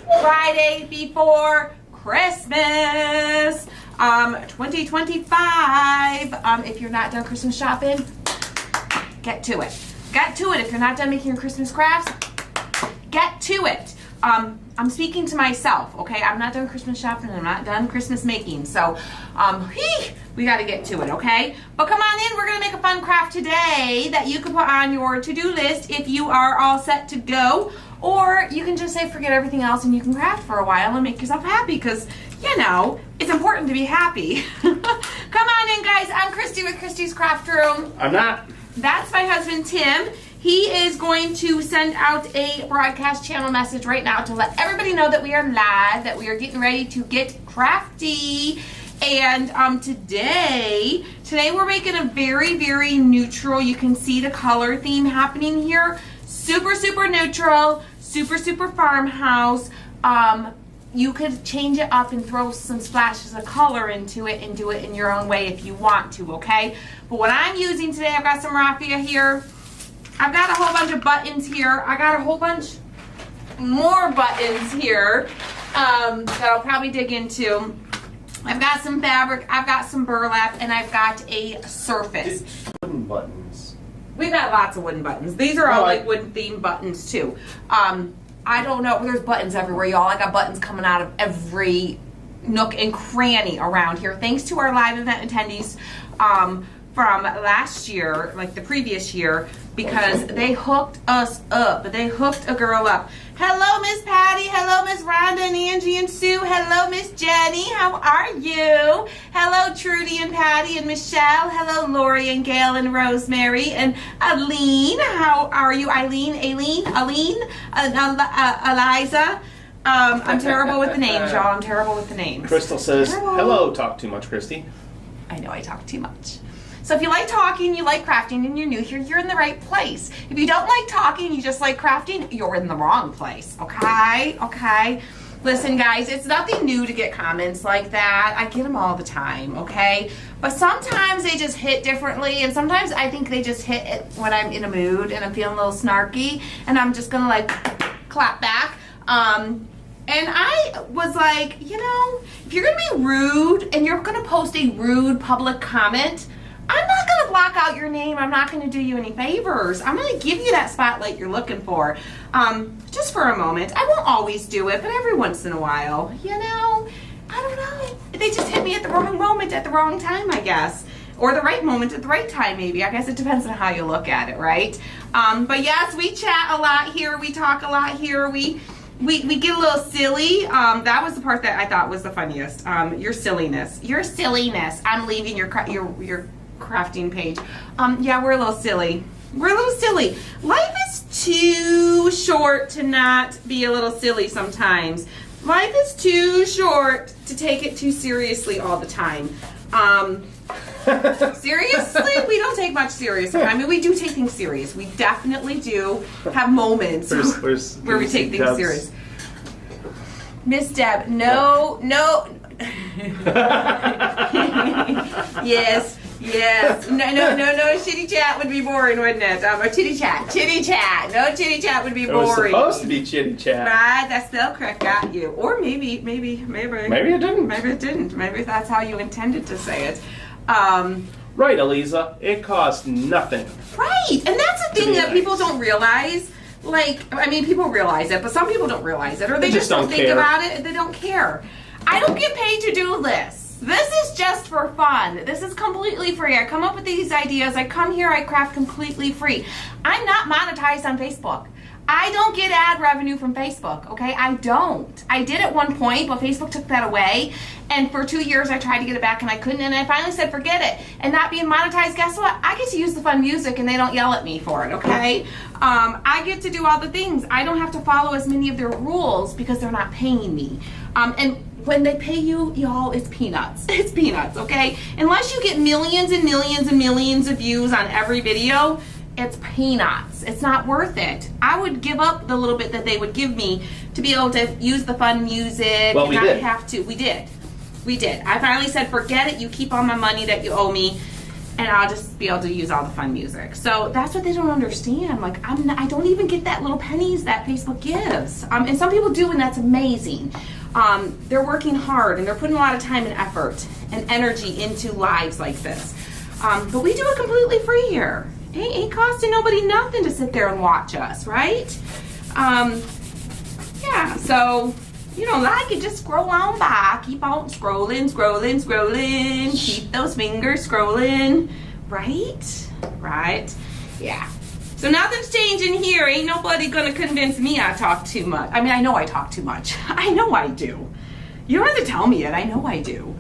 Friday before Christmas 2025. If you're not done Christmas shopping, get to it. Get to it. If you're not done making your Christmas crafts, get to it. I'm speaking to myself, okay? I'm not done Christmas shopping. I'm not done Christmas making. So, we got to get to it, okay? But come on in. We're going to make a fun craft today that you can put on your to-do list if you are all set to go. Or you can just say forget everything else and you can craft for a while and make yourself happy because, you know, it's important to be happy. Come on in, guys. I'm Christy with Christy's Craft Room. I'm not. That's my husband, Tim. He is going to send out a broadcast channel message right now to let everybody know that we are live, that we are getting ready to get crafty. And today we're making a very, very neutral, you can see the color theme happening here. Super, super neutral, super, super farmhouse. You could change it up and throw some splashes of color into it and do it in your own way if you want to, okay? But what I'm using today, I've got some raffia here. I've got a whole bunch of buttons here. I got a whole bunch more buttons here that I'll probably dig into. I've got some fabric, I've got some burlap, and I've got a surface. Wooden buttons. We've got lots of wooden buttons. These are all like wooden themed buttons too. I don't know, there's buttons everywhere, y'all. I got buttons coming out of every nook and cranny around here. Thanks to our live event attendees from last year, like the previous year, because they hooked us up. They hooked a girl up. Hello, Miss Patty. Hello, Miss Rhonda and Angie and Sue. Hello, Miss Jenny. How are you? Hello, Trudy and Patty and Michelle. Hello, Lori and Gail and Rosemary and Aline. How are you? Aline, Eliza. I'm terrible with the names, y'all. I'm terrible with the names. Crystal says, hello, talk too much, Christy. I know I talk too much. So if you like talking, you like crafting, and you're new here, you're in the right place. If you don't like talking, you just like crafting, you're in the wrong place, okay? Okay? Listen, guys, it's nothing new to get comments like that. I get them all the time, okay? But sometimes they just hit differently, and sometimes I think they just hit it when I'm in a mood and I'm feeling a little snarky, and I'm just gonna like clap back. And I was like, you know, if you're gonna be rude and you're gonna post a rude public comment, I'm not going to block out your name. I'm not going to do you any favors. I'm going to give you that spotlight you're looking for. Just for a moment. I won't always do it, but every once in a while, you know, I don't know. They just hit me at the wrong moment at the wrong time, I guess. Or the right moment at the right time, maybe. I guess it depends on how you look at it, right? But yes, we chat a lot here. We talk a lot here. We get a little silly. That was the part that I thought was the funniest. Your silliness. Your silliness. I'm leaving your crafting page. Yeah, we're a little silly. We're a little silly. Life is too short to not be a little silly sometimes. Life is too short to take it too seriously all the time. Seriously? We don't take much seriously. I mean, we do take things serious. We definitely do have moments where we take things serious. Miss Deb, no. Yes. No, chitty chat would be boring, wouldn't it? Or chitty chat. No chitty chat would be boring. It was supposed to be chitty chat. Right, that spell correct got you. Or maybe it didn't. Maybe it didn't. Maybe that's how you intended to say it. Right, Eliza. It costs nothing. Right, and that's the thing that people don't realize. Like, I mean, people realize it, but some people don't realize it, or they just don't think about it. They don't care. I don't get paid to do this. This is just for fun. This is completely free. I come up with these ideas. I come here, I craft completely free. I'm not monetized on Facebook. I don't get ad revenue from Facebook, okay? I don't. I did at one point, but Facebook took that away. And for 2 years, I tried to get it back and I couldn't. And I finally said, forget it. And not being monetized, guess what? I get to use the fun music and they don't yell at me for it, okay? I get to do all the things. I don't have to follow as many of their rules because they're not paying me. And when they pay you, y'all, it's peanuts. It's peanuts, okay? Unless you get millions and millions and millions of views on every video, it's peanuts. It's not worth it. I would give up the little bit that they would give me to be able to use the fun music and not have to. We did. I finally said, forget it. You keep all my money that you owe me. and I'll just be able to use all the fun music. So that's what they don't understand. Like, I don't even get that little pennies that Facebook gives. And some people do, and that's amazing. They're working hard, and they're putting a lot of time and effort and energy into lives like this. But we do it completely free here. Ain't costing nobody nothing to sit there and watch us, right? Yeah, so, you don't like it, just scroll on by. Keep on scrolling. Keep those fingers scrolling. Right? Yeah. So nothing's changing here. Ain't nobody gonna convince me I talk too much. I mean, I know I talk too much. I know I do. You don't have to tell me it. I know I do.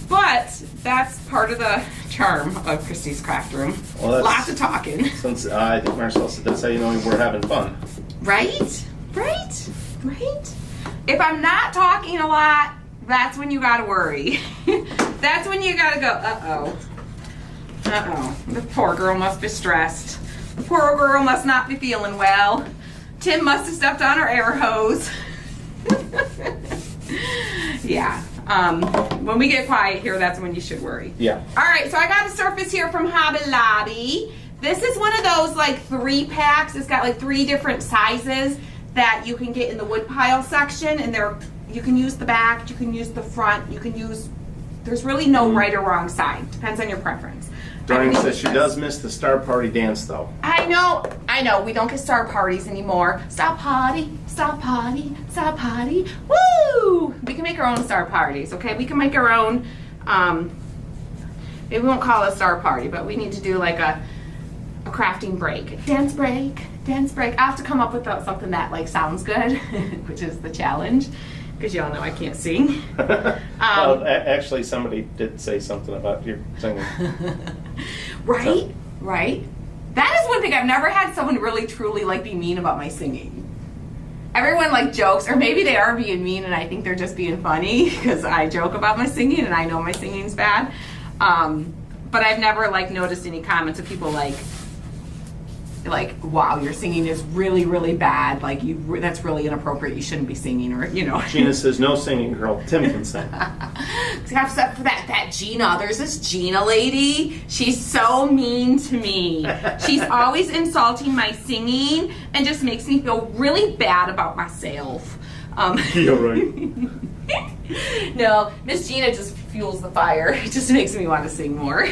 But that's part of the charm of Christy's craft room. Well, lots of talking. Since I think Marcel said that's how you know we're having fun. Right? If I'm not talking a lot, that's when you gotta worry. That's when you gotta go, uh-oh. The poor girl must be stressed. The poor girl must not be feeling well. Tim must have stepped on her air hose. Yeah. When we get quiet here, that's when you should worry. Yeah. All right, so I got a surface here from Hobby Lobby. This is one of those like 3-packs. It's got like 3 different sizes that you can get in the wood pile section, and you can use the back, you can use the front, there's really no right or wrong side. Depends on your preference. Doreen says she does miss the Star Party dance though. I know. We don't get star parties anymore. Star party. Woo! We can make our own star parties, okay? We can make our own, maybe we won't call it a star party, but we need to do like a crafting break. Dance break. I have to come up with something that like sounds good, which is the challenge, because y'all know I can't sing. Well, actually, somebody did say something about your singing. Right. That is one thing I've never had someone really truly like be mean about my singing. Everyone like jokes, or maybe they are being mean and I think they're just being funny because I joke about my singing and I know my singing's bad. But I've never like noticed any comments of people like, wow, your singing is really, really bad. Like, that's really inappropriate. You shouldn't be singing, or, you know. Gina says, no singing, girl. Tim can sing. Except for that Gina. There's this Gina lady. She's so mean to me. She's always insulting my singing and just makes me feel really bad about myself. Yeah, right. No, Miss Gina just fuels the fire. It just makes me want to sing more.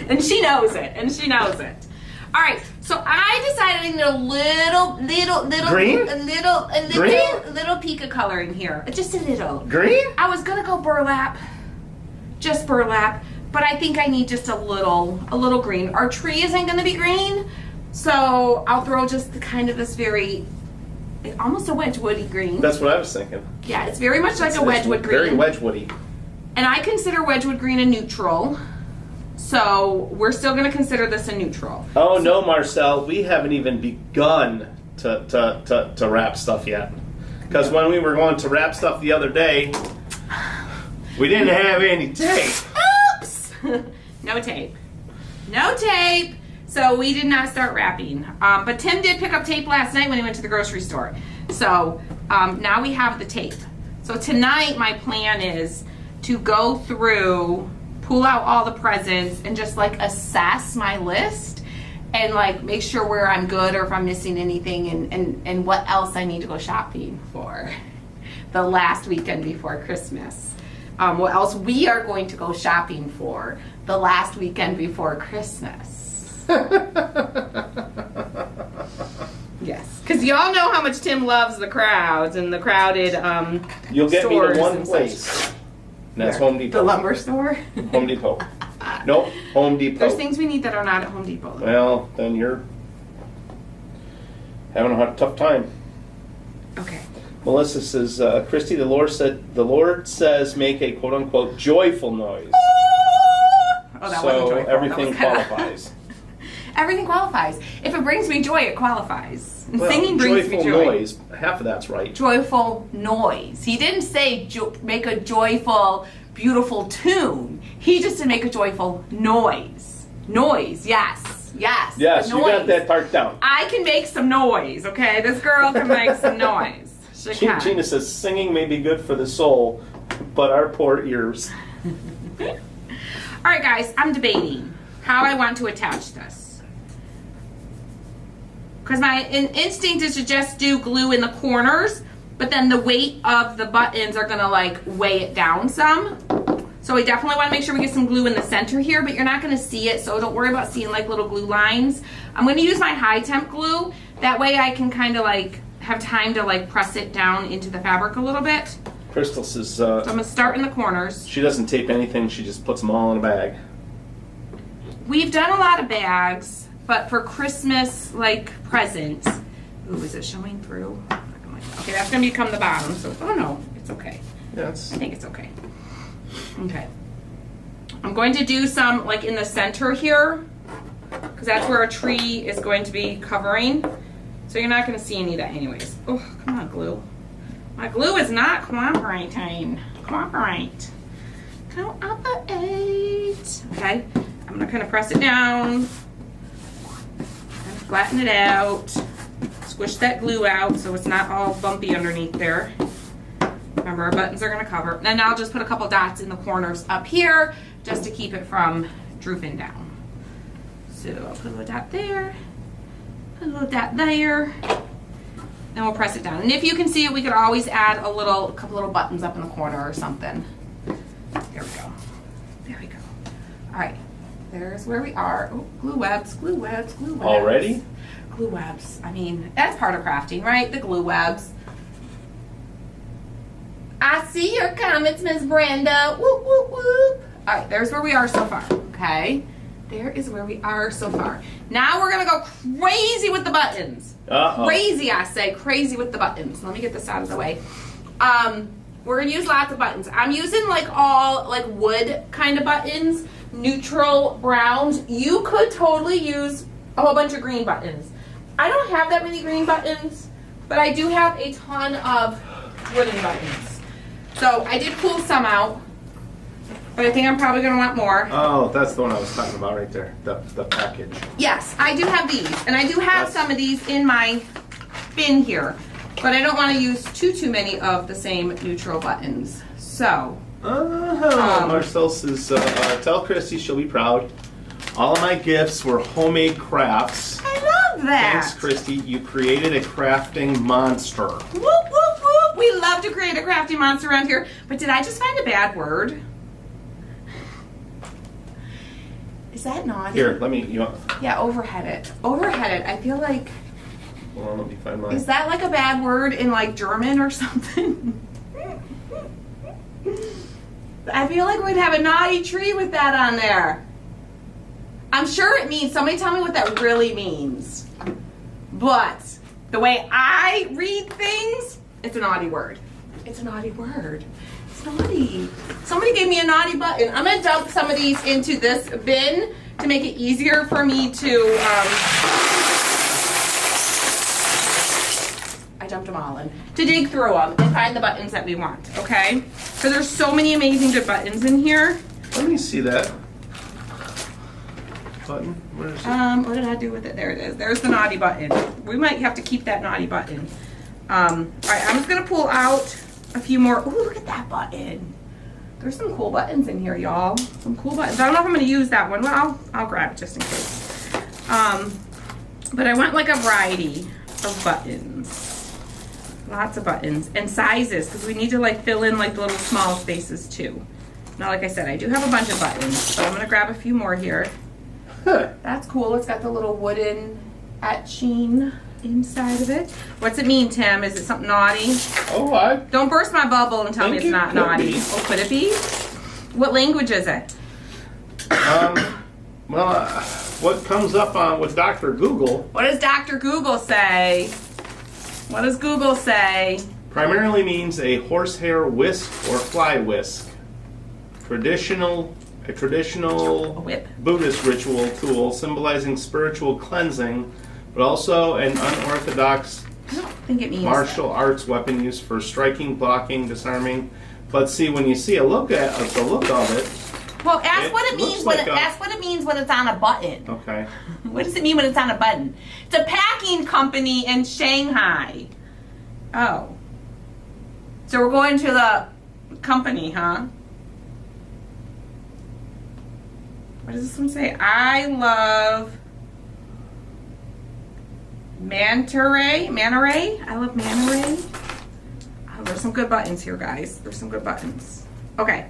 And she knows it. All right, so I decided I need a little green? a little peak of color in here. Just a little. Green? I was gonna go burlap, just burlap, but I think I need just a little green. Our tree isn't gonna be green, so I'll throw just the kind of this very, almost a Wedgwoody green. That's what I was thinking. Yeah, it's very much like a Wedgwood green. Very Wedgwoody. And I consider Wedgwood green a neutral. So we're still going to consider this a neutral. Oh no, Marcel, we haven't even begun to wrap stuff yet. Because when we were going to wrap stuff the other day, we didn't have any tape. Oops! No tape. So we did not start wrapping. But Tim did pick up tape last night when he went to the grocery store. So now we have the tape. So tonight my plan is to go through, pull out all the presents, and just like assess my list and like make sure where I'm good or if I'm missing anything, and what else I need to go shopping for the last weekend before Christmas. What else we are going to go shopping for the last weekend before Christmas. Yes, because y'all know how much Tim loves the crowds and the crowded You'll get me to one and place. such. And that's Where? Home Depot. The lumber store? Home Depot. Nope, Home Depot. There's things we need that are not at Home Depot. Though. Well, then you're having a tough time. Okay. Melissa says, Christy, the Lord says make a quote unquote joyful noise. Oh, that so wasn't joyful. Everything qualifies. Everything qualifies. If it brings me joy, it qualifies. And Well, singing brings me joyful joy. noise, half of that's right. Joyful noise. He didn't say make a joyful, beautiful tune. He just said make a joyful noise. Noise, yes. Yes, the you got noise. that part down. I can make some noise, okay? This girl can make some noise. She can. Gina says singing may be good for the soul, but our poor ears. All right, guys, I'm debating. how I want to attach this. Because my instinct is to just do glue in the corners, but then the weight of the buttons are gonna like weigh it down some. So we definitely wanna make sure we get some glue in the center here, but you're not gonna see it, so don't worry about seeing like little glue lines. I'm gonna use my high temp glue. That way I can kind of like have time to like press it down into the fabric a little bit. Crystal says So I'm gonna start in the corners. she doesn't tape anything, she just puts them all in a bag. We've done a lot of bags, but for Christmas like presents. Ooh, is it showing through? Okay, that's gonna become the bottom, so, oh no, it's okay. Yeah, I think it's okay. Okay. I'm going to do some like in the center here, because that's where our tree is going to be covering. So you're not gonna see any of that anyways. Oh, come on, glue. My glue is not cooperating. Cooperate. Cooperate. Okay, I'm gonna kind of press it down, and flatten it out, squish that glue out so it's not all bumpy underneath there. Remember, our buttons are gonna cover. And then I'll just put a couple dots in the corners up here just to keep it from drooping down. So I'll put a little dot there, put a little dot there, and we'll press it down. And if you can see it, we could always add a couple little buttons up in the corner or something. There we go. There we go. All right, there's where we are. Oh, glue webs, glue webs, glue webs. Already? Glue webs. I mean, that's part of crafting, right? The glue webs. I see your comments, Miss Brenda. Whoop, whoop, whoop. All right, there's where we are so far, okay? There is where we are so far. Now we're gonna go crazy with the buttons. Uh-oh. Crazy, I say, crazy with the buttons. Let me get this out of the way. We're gonna use lots of buttons. I'm using like all like wood kind of buttons, neutral browns. You could totally use a whole bunch of green buttons. I don't have that many green buttons, but I do have a ton of wooden buttons. So I did pull some out, but I think I'm probably gonna want more. Oh, that's the one I was talking about right there, the package. Yes, I do have these, and I do have some of these in my bin here, but I don't want to use too many of the same neutral buttons. So, Marcel says, tell Christy she'll be proud. All of my gifts were homemade crafts. I love that. Thanks, Christy. You created a crafting monster. Whoop, whoop, whoop. We love to create a crafty monster around here. But did I just find a bad word? Is that naughty? Here, let me, you want, Yeah, overhead it. Overhead it. I feel like, hold on, let me find mine. is that like a bad word in like German or something? I feel like we'd have a naughty tree with that on there. I'm sure it means, somebody tell me what that really means. But the way I read things, it's a naughty word. It's a naughty word. It's naughty. Somebody gave me a naughty button. I'm gonna dump some of these into this bin to make it easier for me to, I dumped them all in, to dig through them and find the buttons that we want, okay? Because there's so many amazing good buttons in here. Let me see that button. Where is it? What did I do with it? There it is. There's the naughty button. We might have to keep that naughty button. All right, I'm just gonna pull out a few more. Ooh, look at that button. There's some cool buttons in here, y'all. Some cool buttons. I don't know if I'm gonna use that one. Well, I'll grab it just in case. But I want like a variety of buttons. Lots of buttons and sizes, because we need to like fill in like the little small spaces too. Now, like I said, I do have a bunch of buttons, but I'm gonna grab a few more here. Huh. That's cool. It's got the little wooden etching inside of it. What's it mean, Tim? Is it something naughty? Oh, Don't burst my bubble and tell me think it's it not could naughty. be. Oh, could it be? What language is it? well, what comes up on with Dr. Google What does Dr. Google say? What does Google say? primarily means a horsehair whisk or fly whisk. A traditional A whip. Buddhist ritual tool symbolizing spiritual cleansing, but also an unorthodox I don't think it means martial arts weapon used for striking, blocking, disarming. But see, when you see the look of it, Well, ask It what it looks means like ask what it means when it's on a button. okay. What does it mean when it's on a button? It's a packing company in Shanghai. Oh. So we're going to the company, huh? What does this one say? I love Manta Ray. I love Manta Ray. Oh, there's some good buttons here, guys. There's some good buttons. Okay.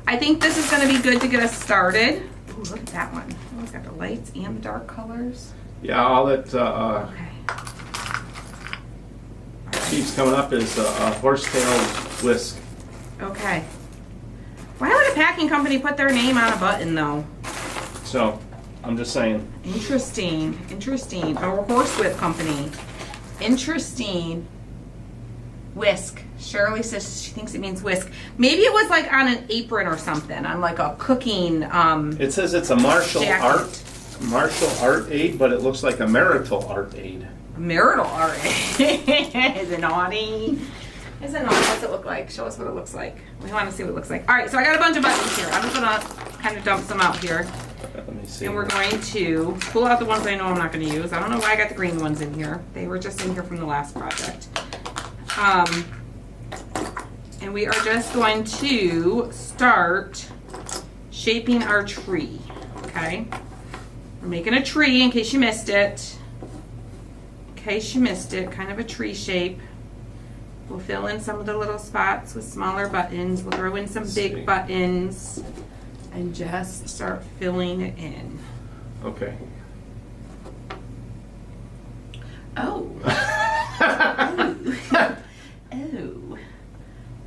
I think this is going to be good to get us started. Ooh, look at that one. Oh, it's got the lights and the dark colors. Yeah, all that Okay. keeps coming up is horsetail whisk. Okay. Why would a packing company put their name on a button, though? So, I'm just saying. Interesting. Interesting. A horse whip company. Interesting. Whisk. Shirley says she thinks it means whisk. Maybe it was like on an apron or something, on like a cooking It says it's a martial jacket. art aid, but it looks like a marital art aid. Marital art. Is it naughty? Is it naughty? What's it look like? Show us what it looks like. We want to see what it looks like. All right, so I got a bunch of buttons here. I'm just gonna kind of dump some out here. Let me see. And we're going to pull out the ones I know I'm not going to use. I don't know why I got the green ones in here. They were just in here from the last project. And we are just going to start shaping our tree. Okay? We're making a tree in case you missed it. Kind of a tree shape. We'll fill in some of the little spots with smaller buttons. We'll throw in some big buttons and just start filling it in. Okay. Oh. Oh.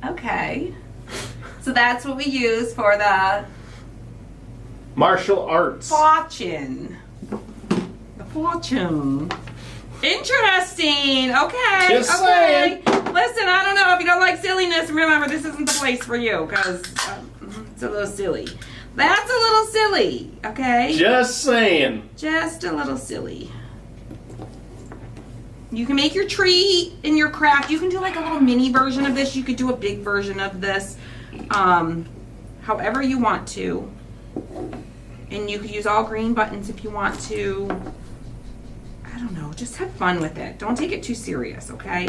Okay. So that's what we use for the Martial arts. fortune. The fortune. Interesting. Okay. Just okay. Listen, I don't know if you don't like silliness. Remember, this isn't the place for you because it's a little silly. That's a little silly. Okay. Just saying. Just a little silly. You can make your tree in your craft. You can do like a little mini version of this. You could do a big version of this. However you want to. And you could use all green buttons if you want to. I don't know. Just have fun with it. Don't take it too serious, okay?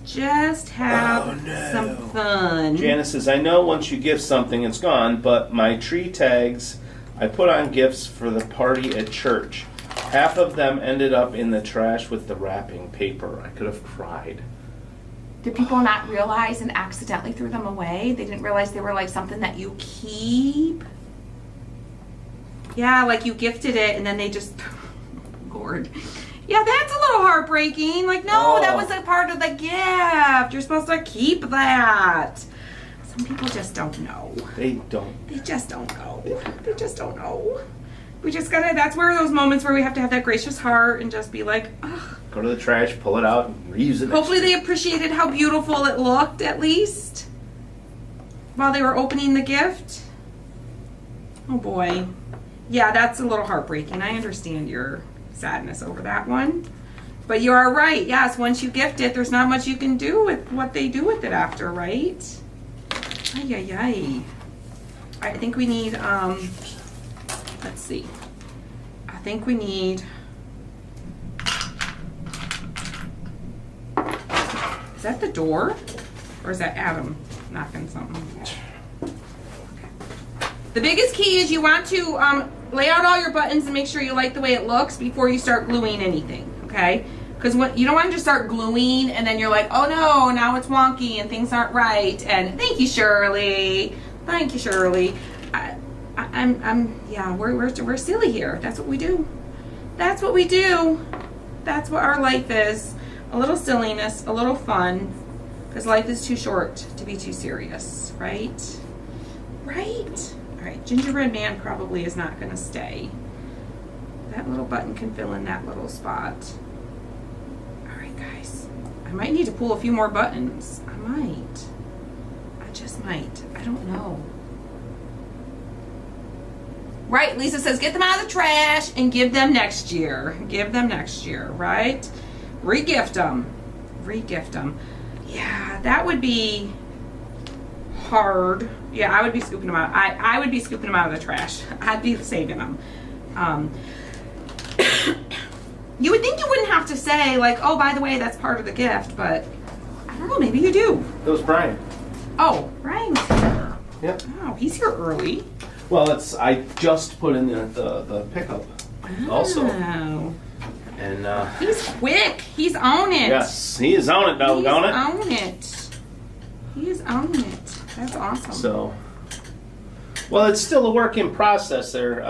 Just have some fun. Janice says, I know once you gift something, it's gone, but my tree tags I put on gifts for the party at church. Half of them ended up in the trash with the wrapping paper. I could have cried. Did people not realize and accidentally threw them away? They didn't realize they were like something that you keep? Yeah, like you gifted it and then they just... Lord. Yeah, that's a little heartbreaking. Like, no, that was a part of the gift. You're supposed to keep that. Some people just don't know. They don't. They just don't know. They just don't know. We just gotta, that's where those moments where we have to have that gracious heart and just be like, ugh. Go to the trash, pull it out, and reuse it. Hopefully they appreciated how beautiful it looked, at least, while they were opening the gift. Oh boy. Yeah, that's a little heartbreaking. I understand your sadness over that one. But you are right. Yes, once you gift it, there's not much you can do with what they do with it after, right? Ay, ay, ay. I think we need, let's see. I think we need, is that the door? Or is that Adam knocking something? Okay. The biggest key is you want to lay out all your buttons and make sure you like the way it looks before you start gluing anything, okay? Because you don't want to just start gluing and then you're like, oh no, now it's wonky and things aren't right. And thank you, Shirley. Thank you, Shirley. Yeah, we're silly here. That's what we do. That's what we do. That's what our life is. A little silliness, a little fun, because life is too short to be too serious, right? Right? All right, gingerbread man probably is not going to stay. That little button can fill in that little spot. All right, guys. I might need to pull a few more buttons. I might. I just might. I don't know. Right, Lisa says, get them out of the trash and give them next year. Give them next year, right? Re-gift them. Re-gift them. Yeah, that would be hard. Yeah, I would be scooping them out. I would be scooping them out of the trash. I'd be saving them. You would think you wouldn't have to say, like, oh, by the way, that's part of the gift, but I don't know, maybe you do. That was Brian. Oh, Brian's here. Yep. Oh, he's here early. Well, I just put in the pickup also. Oh. And He's quick. He's on it. yes, he is on it, doggone it. On it. He is on it. That's awesome. So, well, it's still a work in process there,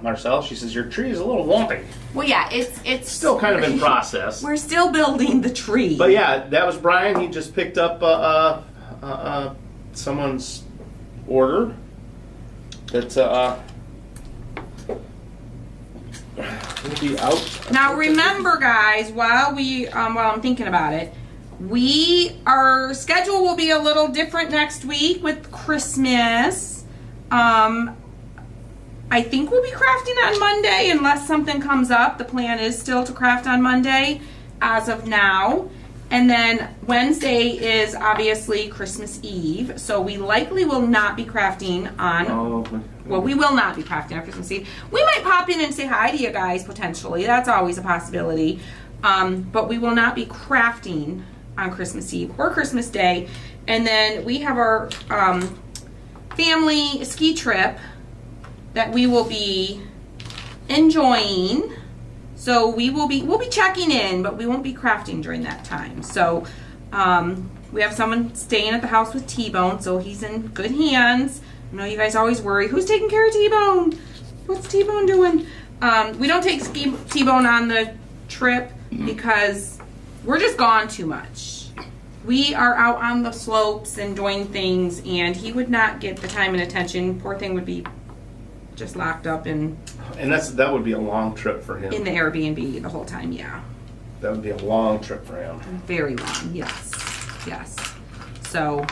Marcel. She says your tree is a little wonky. Well, yeah, it's Still kind of in process. We're still building the tree. But yeah, that was Brian. He just picked up someone's order. That's will be out. Now remember, guys, while I'm thinking about it, our schedule will be a little different next week with Christmas. I think we'll be crafting on Monday unless something comes up. The plan is still to craft on Monday as of now. And then Wednesday is obviously Christmas Eve, so we likely will not be crafting on. Well, we will not be crafting on Christmas Eve. We might pop in and say hi to you guys potentially. That's always a possibility. But we will not be crafting on Christmas Eve or Christmas Day. And then we have our family ski trip that we will be enjoying. So we'll be checking in, but we won't be crafting during that time. So we have someone staying at the house with T-Bone, so he's in good hands. I know you guys always worry, who's taking care of T-Bone? What's T-Bone doing? We don't take T-Bone on the trip because we're just gone too much. We are out on the slopes and doing things, and he would not get the time and attention. Poor thing would be just locked up in. And that would be a long trip for him. In the Airbnb the whole time, yeah. That would be a long trip for him. Very long, yes. Yes. So,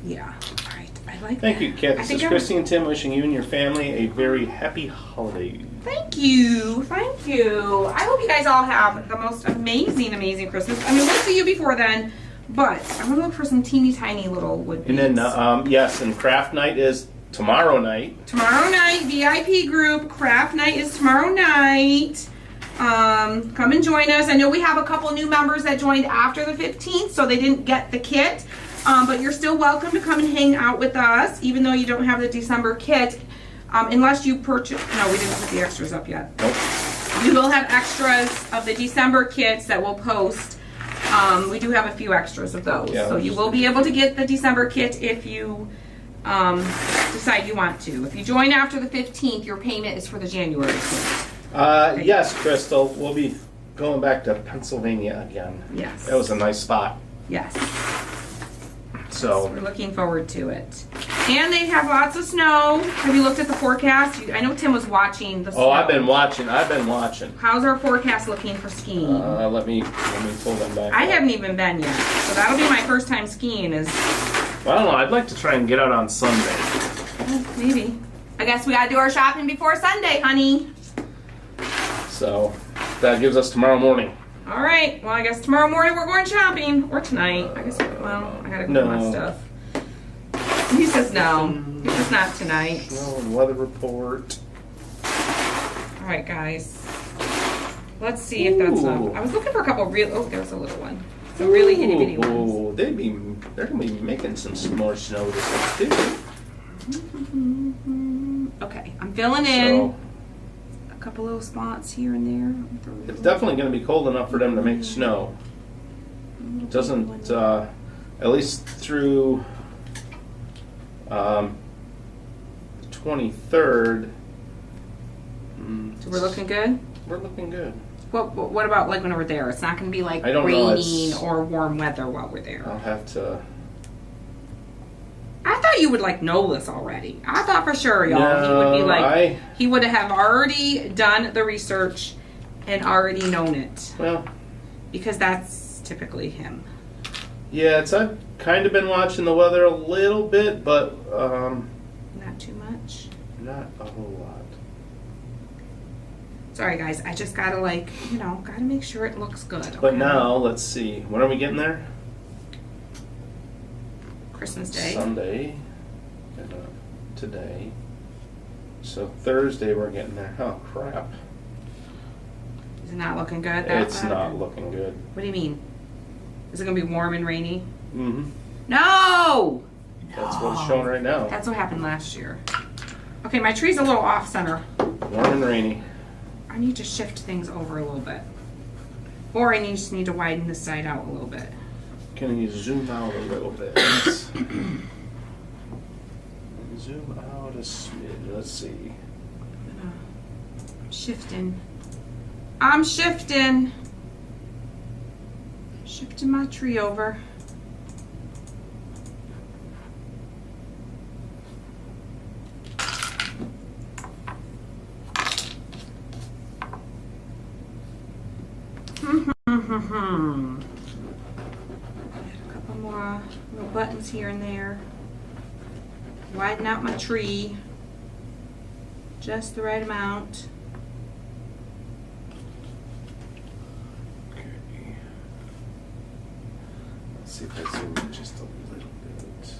yeah. All right. I like Thank that. you, Kat. This is Christy and Tim wishing you and your family a very happy holiday. Thank you. Thank you. I hope you guys all have the most amazing, amazing Christmas. I mean, we'll see you before then, but I'm going to look for some teeny tiny little wood beads. And then, yes, and craft night is tomorrow night. Tomorrow night, VIP group. Craft night is tomorrow night. Come and join us. I know we have a couple new members that joined after the 15th, so they didn't get the kit. But you're still welcome to come and hang out with us, even though you don't have the December kit. Unless you purchase... No, we didn't put the extras up yet. Nope. We will have extras of the December kits that we'll post. We do have a few extras of those. Yeah, so you will be able to get the December kit if you decide you want to. If you join after the 15th, your payment is for the January kit. Okay. Yes, Crystal. We'll be going back to Pennsylvania again. Yes. That was a nice spot. Yes. So we're looking forward to it. And they have lots of snow. Have you looked at the forecast? I know Tim was watching the snow. Oh, I've been watching. How's our forecast looking for skiing? Let me pull them back. I haven't even been yet. So that'll be my first time skiing Well, I don't know. I'd like to try and get out on Sunday. Oh, maybe. I guess we gotta do our shopping before Sunday, honey. So that gives us tomorrow morning. All right. Well, I guess tomorrow morning we're going shopping. Or tonight. I guess, well, I gotta go my stuff. He says no. He says not tonight. No, weather report. All right, guys. Let's see if that's I was looking for a couple real... Oh, there's a little one. Some really itty bitty ones. Oh, they're going to be making some more snow this week, too. Okay, I'm filling in a couple little spots here and there. It's definitely going to be cold enough for them to make snow. It doesn't, at least through the 23rd. So we're looking good? We're looking good. What about like when we're there? It's not going to be like raining or warm weather while we're there. I'll have to... I thought you would like know this already. I thought for sure, y'all, he would be like, he would have already done the research and already known it. Well, because that's typically him. Yeah, I've kind of been watching the weather a little bit, but not too much. Not a whole lot. Sorry, guys. I just gotta gotta make sure it looks good. Okay? But now, let's see. When are we getting there? Christmas Day. Sunday. Today. So Thursday we're getting there. Oh, crap. Is it not looking good? It's not looking good. What do you mean? Is it gonna be warm and rainy? Mm-hmm. No! That's what it's showing right now. That's what happened last year. Okay, my tree's a little off center. Warm and rainy. I need to shift things over a little bit. Or I just need to widen this side out a little bit. Can you zoom out a little bit? Zoom out a smidge. Let's see. Shifting. I'm shifting. Shifting my tree over. A couple more little buttons here and there. Widen out my tree. Just the right amount. Okay. Let's see if I zoom in just a little bit.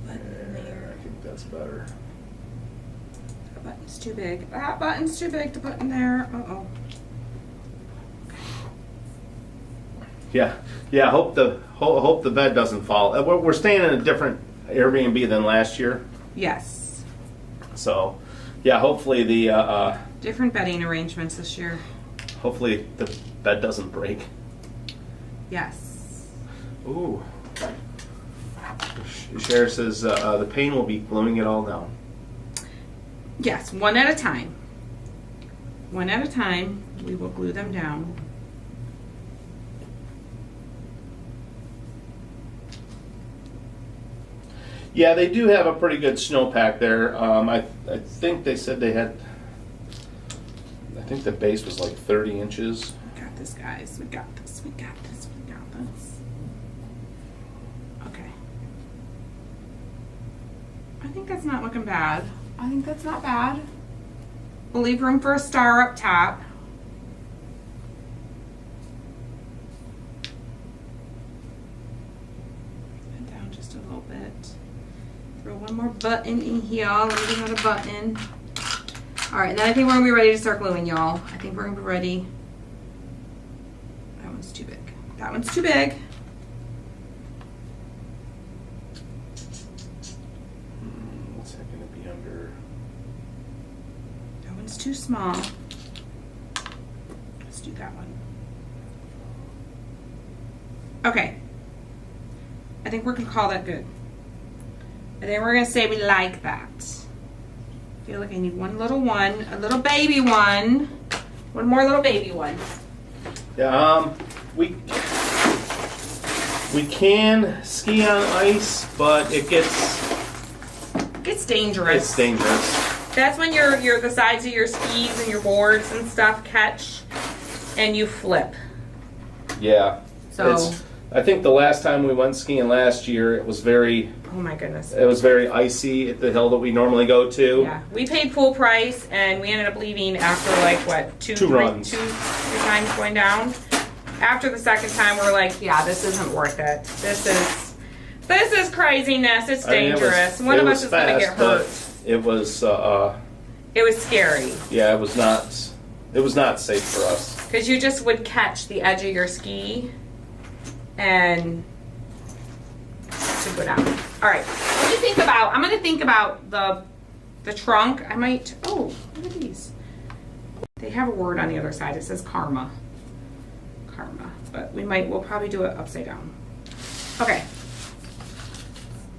There, I think that's better. That button's too big. That button's too big to put in there. Uh-oh. Yeah. Hope the bed doesn't fall. We're staying in a different Airbnb than last year, Yes. so yeah. Hopefully the Different bedding arrangements this year. hopefully the bed doesn't break. Yes. Ooh. Cher says the pain will be gluing it all down. Yes, one at a time. One at a time, we will glue them down. Yeah, they do have a pretty good snowpack there. I think they said they had. I think the base was like 30 inches. We got this, guys. We got this. We got this. We got this. Okay. I think that's not looking bad. I think that's not bad. We'll leave room for a star up top. And down just a little bit. Throw one more button in here. Leave another button. All right, and then I think we're gonna be ready to start gluing, y'all. I think we're gonna be ready. That one's too big. That one's too big. What's that going to be under? That one's too small. Let's do that one. Okay. I think we're gonna call that good. And then we're gonna say we like that. I feel like I need one little one, a little baby one. One more little baby one. Yeah, we can ski on ice, but it It's dangerous. it's dangerous. That's when the sides of your skis and your boards and stuff catch and you flip. Yeah. So I think the last time we went skiing last year, it was very oh my goodness. icy at the hill that we normally go to. Yeah. We paid full price and we ended up leaving after like what, two runs. two times going down. After the second time we were like, yeah, this isn't worth it. This is craziness. It's dangerous. One of us is gonna get hurt. It was It was scary. yeah, it was not safe for us. Because you just would catch the edge of your ski and to go down. All right, I'm gonna think about the trunk. I might, oh, look at these. They have a word on the other side. It says karma. Karma, but we'll probably do it upside down. Okay.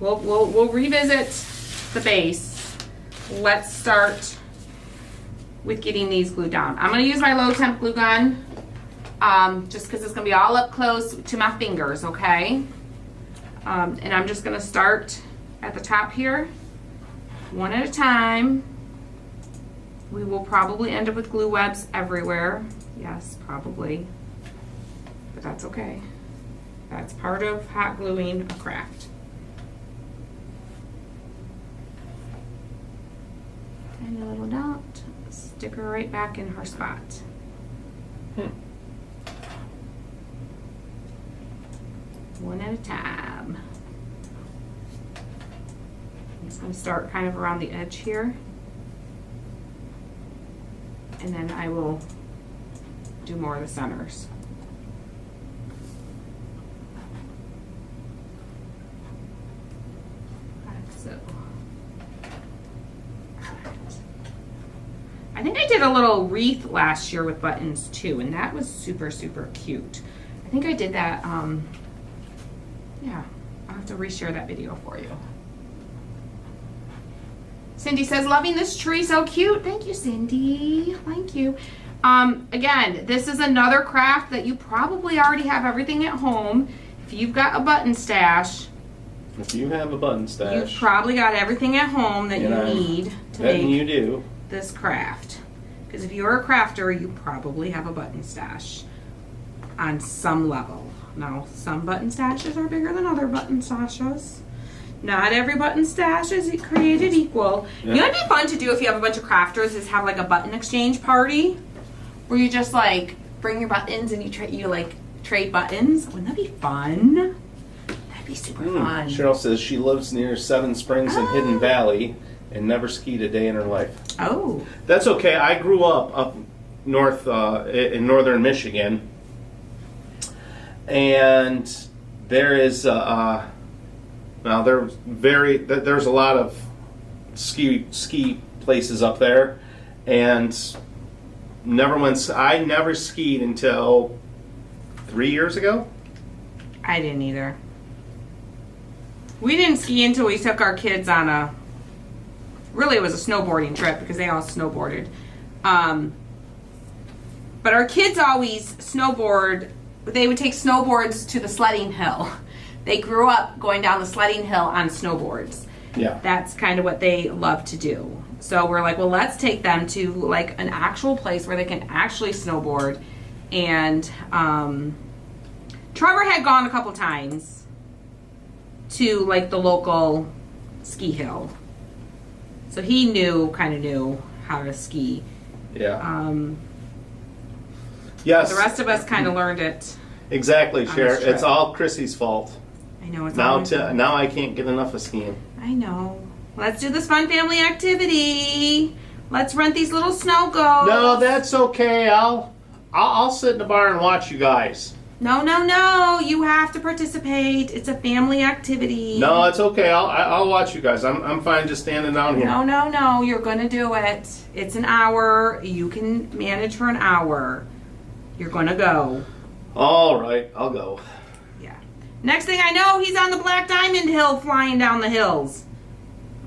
We'll revisit the base. Let's start with getting these glued down. I'm gonna use my low temp glue gun, just because it's gonna be all up close to my fingers, okay? And I'm just gonna start at the top here, one at a time. We will probably end up with glue webs everywhere. Yes, probably, but that's okay. That's part of hot gluing a craft. Tiny little dot, stick her right back in her spot. One at a time. I'm just going to start kind of around the edge here. And then I will do more of the centers. Like so. I think I did a little wreath last year with buttons too, and that was super, super cute. I think I did that, yeah, I'll have to reshare that video for you. Cindy says, loving this tree, so cute. Thank you, Cindy. Thank you. Again, this is another craft that you probably already have everything at home. If you've got a button stash, If you have a button stash, you've probably got everything at home that you need to make you do. this craft. Because if you're a crafter, you probably have a button stash on some level. Now, some button stashes are bigger than other button stashes. Not every button stash is created equal. Yeah. You know what'd be fun to do if you have a bunch of crafters is have like a button exchange party where you just like bring your buttons and you trade buttons. Wouldn't that be fun? That'd be super fun. Cheryl says she lives near Seven Springs in Hidden Valley and never skied a day in her life. Oh. That's okay. I grew up north in northern Michigan, and there is now there's a lot of ski places up there, and I never skied until 3 years ago. I didn't either. We didn't ski until we took our kids on really it was a snowboarding trip because they all snowboarded. But our kids always snowboard. They would take snowboards to the sledding hill. They grew up going down the sledding hill on snowboards. Yeah. That's kind of what they love to do. So we're like, well, let's take them to like an actual place where they can actually snowboard. And Trevor had gone a couple times to like the local ski hill. So he kind of knew how to ski. Yeah. Yes. The rest of us kind of learned it. Exactly, on Cher. this trip. It's all Chrissy's fault. I know it's all Now I can't get enough of skiing. I know. Let's do this fun family activity. Let's rent these little snow goats. No, that's okay. I'll sit in the bar and watch you guys. No. You have to participate. It's a family activity. No, it's okay. I'll watch you guys. I'm fine just standing down here. No. You're gonna do it. It's an hour. You can manage for an hour. You're gonna go. All right, I'll go. Yeah. Next thing I know, he's on the Black Diamond Hill flying down the hills.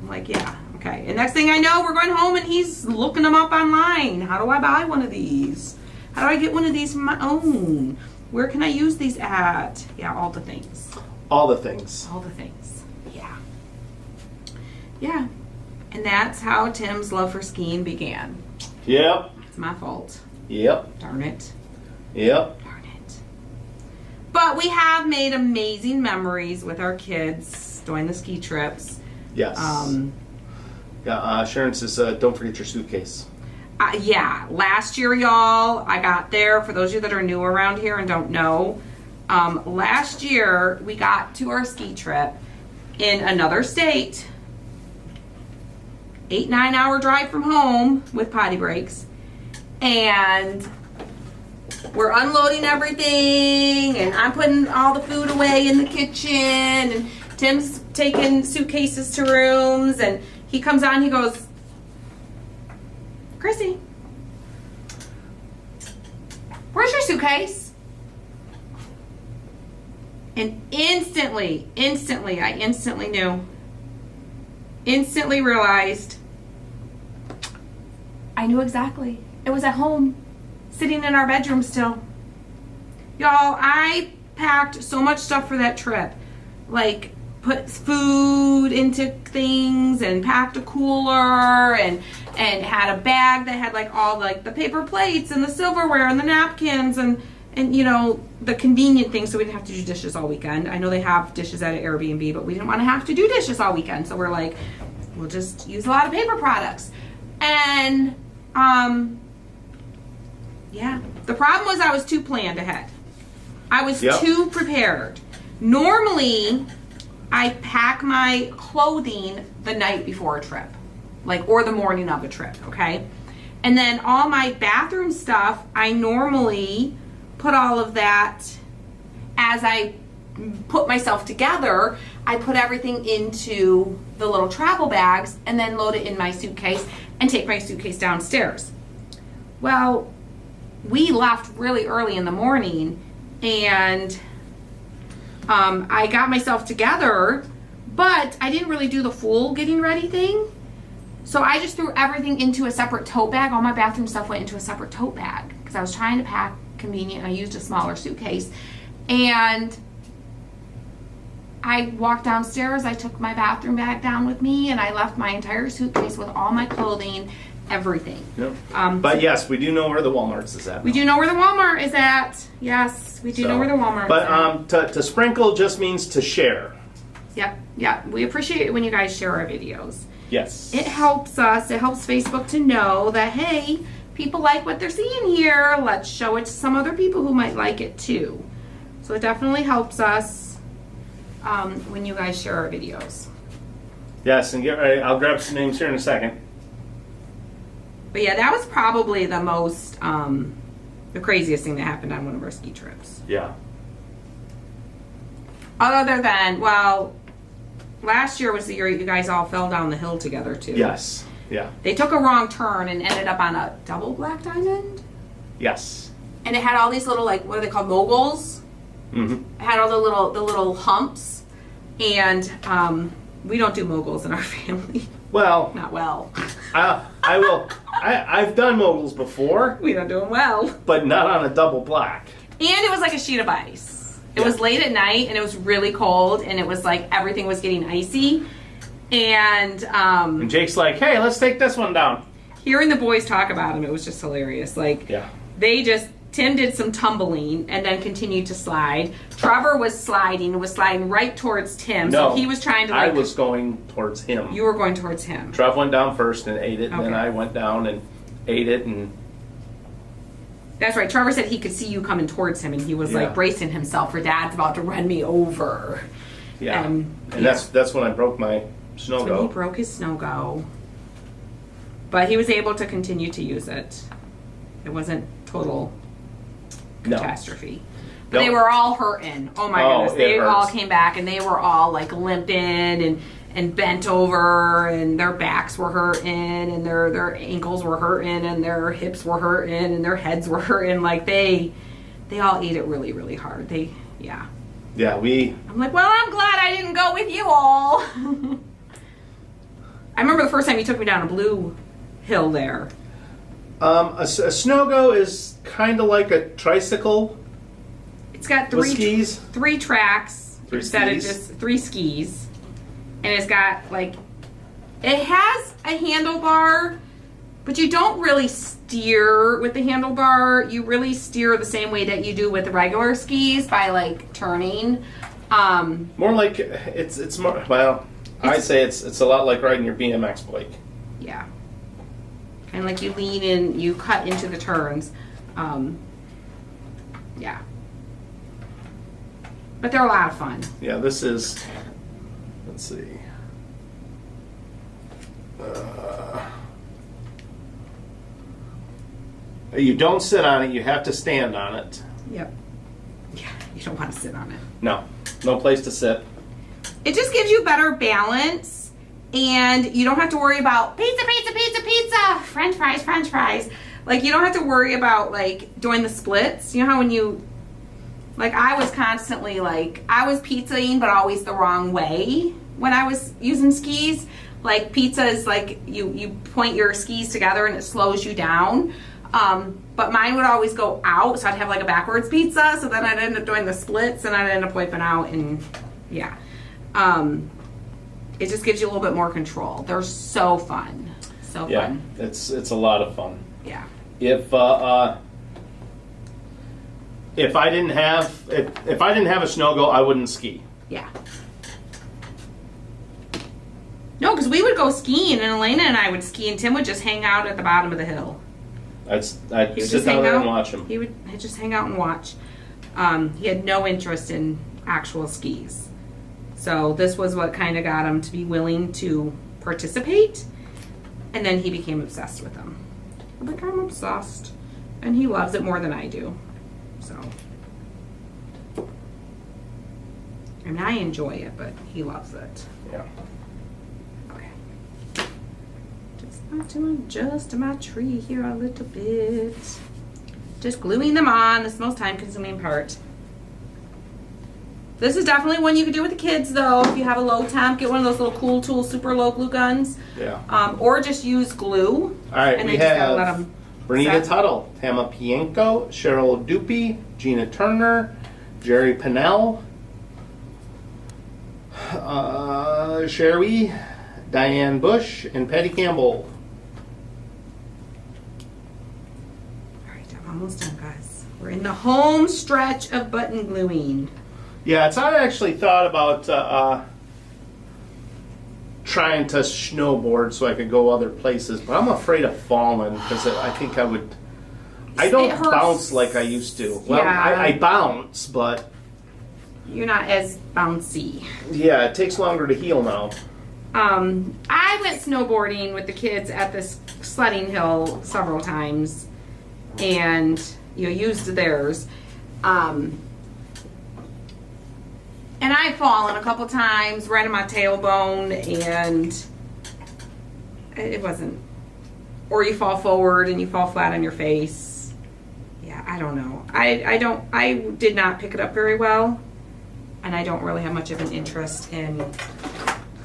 I'm like, yeah, okay. And next thing I know, we're going home and he's looking them up online. How do I buy one of these? How do I get one of these for my own? Where can I use these at? Yeah, all the things. All the things. All the things. Yeah. Yeah. And that's how Tim's love for skiing began. Yep. It's my fault. Yep. Darn it. Yep. Darn it. But we have made amazing memories with our kids doing the ski trips. Yes. Sharon says, don't forget your suitcase. Yeah, last year, y'all, I got there. For those of you that are new around here and don't know, last year we got to our ski trip in another state, 8-9 hour drive from home with potty breaks, and we're unloading everything, and I'm putting all the food away in the kitchen, and Tim's taking suitcases to rooms, and he comes on, he goes, Chrissy, where's your suitcase? And instantly, I instantly knew, instantly realized, I knew exactly. It was at home, sitting in our bedroom still. Y'all, I packed so much stuff for that trip. Like, put food into things and packed a cooler and had a bag that had like all like the paper plates and the silverware and the napkins and you know the convenient things so we didn't have to do dishes all weekend. I know they have dishes at an Airbnb, but we didn't want to have to do dishes all weekend, so we're like, we'll just use a lot of paper products. And yeah, the problem was I was too planned ahead. I was too prepared. Normally I pack my clothing the night before a trip, like, or the morning of a trip, okay? And then all my bathroom stuff, I normally put all of that as I put myself together. I put everything into the little travel bags and then load it in my suitcase and take my suitcase downstairs. Well, we left really early in the morning, and I got myself together, but I didn't really do the full getting ready thing. So I just threw everything into a separate tote bag. All my bathroom stuff went into a separate tote bag because I was trying to pack convenient, and I used a smaller suitcase. And I walked downstairs, I took my bathroom bag down with me, and I left my entire suitcase with all my clothing, everything. Yep. But yes, we do know where the Walmart's is at. We do know where the Walmart is at. Yes, we do know where the Walmart is at. To sprinkle just means to share. Yep, yeah. We appreciate it when you guys share our videos. Yes. It helps us. It helps Facebook to know that, hey, people like what they're seeing here. Let's show it to some other people who might like it too. So it definitely helps us when you guys share our videos. Yes, and get ready. I'll grab some names here in a second. But yeah, that was probably the most, the craziest thing that happened on one of our ski trips. Yeah. Other than, well, last year was the year you guys all fell down the hill together too. Yes. Yeah. They took a wrong turn and ended up on a double black diamond. Yes. And it had all these little, like, what are they called, moguls? Mm-hmm. It had all the little humps, and we don't do moguls in our family. Well. Not well. I will. I've done moguls before. We don't do them well. But not on a double black. And it was like a sheet of ice. It was late at night, and it was really cold, and it was like everything was getting icy. And Jake's like, hey, let's take this one down. Hearing the boys talk about him, it was just hilarious. Like, yeah. Tim did some tumbling and then continued to slide. Trevor was sliding right towards Tim. No, so he was trying to, like, I was going towards him. You were going towards him. Trev went down first and ate it, and Okay. then I went down and ate it, and That's right. Trevor said he could see you coming towards him, and he was like bracing himself for Dad's about to run me over. yeah. And that's when I broke my snow So go. he broke his snow go. But he was able to continue to use it. It wasn't total catastrophe. But they were all hurting. Oh my goodness. They all came back, and they were all like limping and bent over, and their backs were hurting, and their ankles were hurting, and their hips were hurting, and their heads were hurting. Like they all ate it really, really hard. Yeah, I'm like, well, I'm glad I didn't go with you all. I remember the first time you took me down a blue hill there. A snow go is kind of like a tricycle. It's got three tracks instead of just 3 skis. And it's got, like, it has a handlebar, but you don't really steer with the handlebar. You really steer the same way that you do with the regular skis by, like, turning. More like it's more. Well, I'd say it's a lot like riding your BMX bike. Yeah. Kind of like you lean in, you cut into the turns. Yeah. But they're a lot of fun. Yeah, this is. Let's see. You don't sit on it. You have to stand on it. Yep. Yeah, you don't want to sit on it. No place to sit. It just gives you better balance, and you don't have to worry about pizza, french fries. Like, you don't have to worry about, like, doing the splits. You know how when you, like, I was constantly, like, I was pizzaing, but always the wrong way when I was using skis. Like, pizza is like, you point your skis together and it slows you down. But mine would always go out, so I'd have, like, a backwards pizza, so then I'd end up doing the splits, and I'd end up wiping out, and, yeah. It just gives you a little bit more control. They're so fun. So fun. It's a lot of fun. Yeah. If I didn't have a snow go, I wouldn't ski. Yeah. No, because we would go skiing, and Elena and I would ski, and Tim would just hang out at the bottom of the hill. I'd sit down there and watch him. He'd just hang out and watch. He had no interest in actual skis. So this was what kind of got him to be willing to participate. And then he became obsessed with them. I'm like, I'm obsessed. And he loves it more than I do. So. I mean, I enjoy it, but he loves it. Yeah. Okay. Just want to adjust my tree here a little bit. Just gluing them on. This is the most time-consuming part. This is definitely one you could do with the kids, though. If you have a low temp, get one of those little Cool Tools super low glue guns. Yeah. Or just use glue. All right, and we then just gotta let have 'em Bernita set. Tuttle, Tama Pienko, Cheryl Dupie, Gina Turner, Jerry Pennell, Sherry, Diane Bush, and Patty Campbell. All right, I'm almost done, guys. We're in the home stretch of button gluing. Yeah, it's I actually thought about trying to snowboard so I could go other places, but I'm afraid of falling because I think I would. I don't It hurts. bounce like I used to. Well, Yeah. I bounce, but You're not as bouncy. yeah, it takes longer to heal now. I went snowboarding with the kids at this sledding hill several times and used theirs. And I've fallen a couple times right on my tailbone, and it wasn't. Or you fall forward and you fall flat on your face. Yeah, I don't know. I did not pick it up very well, and I don't really have much of an interest in.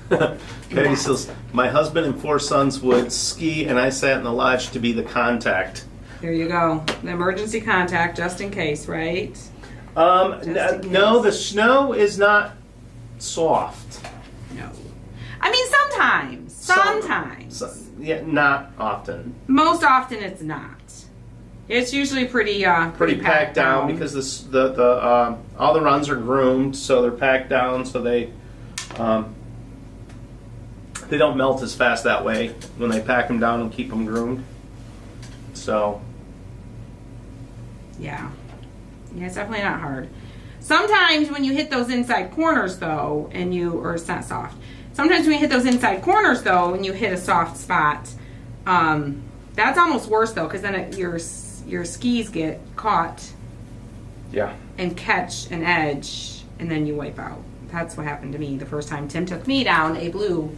Patty says, my husband and 4 sons would ski, and I sat in the lodge to be the contact. There you go. The emergency contact, just in case, right? No, the snow is not soft. No. I mean, sometimes. Sometimes. Yeah, not often. Most often it's not. It's usually pretty Packed down because all the runs are groomed, so they're packed down, so they don't melt as fast that way when they pack them down and keep them groomed. So. Yeah. Yeah, it's definitely not hard. Sometimes when you hit those inside corners, though, or it's not soft. Sometimes when you hit those inside corners, though, and you hit a soft spot, that's almost worse, though, because then your skis get caught. Yeah. And catch an edge, and then you wipe out. That's what happened to me the first time Tim took me down a blue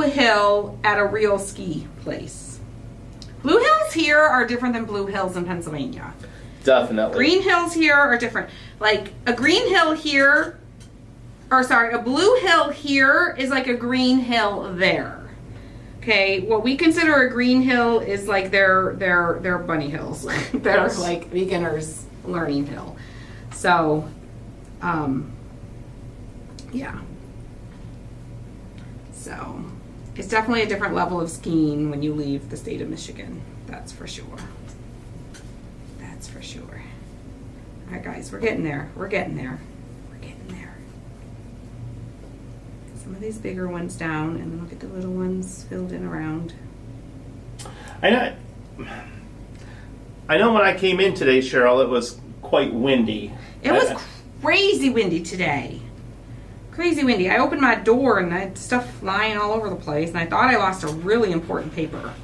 hill at a real ski place. Blue hills here are different than blue hills in Pennsylvania. Definitely. Green hills here are different. Like a green hill here, a blue hill here is like a green hill there. Okay, what we consider a green hill is like their bunny hills. They're Yes. like beginners learning hill. So, yeah. So, it's definitely a different level of skiing when you leave the state of Michigan. That's for sure. That's for sure. All right, guys, we're getting there. We're getting there. We're getting there. Get some of these bigger ones down, and then we'll get the little ones filled in around. I know when I came in today, Cheryl, it was quite windy. It was crazy windy today. Crazy windy. I opened my door and I had stuff flying all over the place, and I thought I lost a really important paper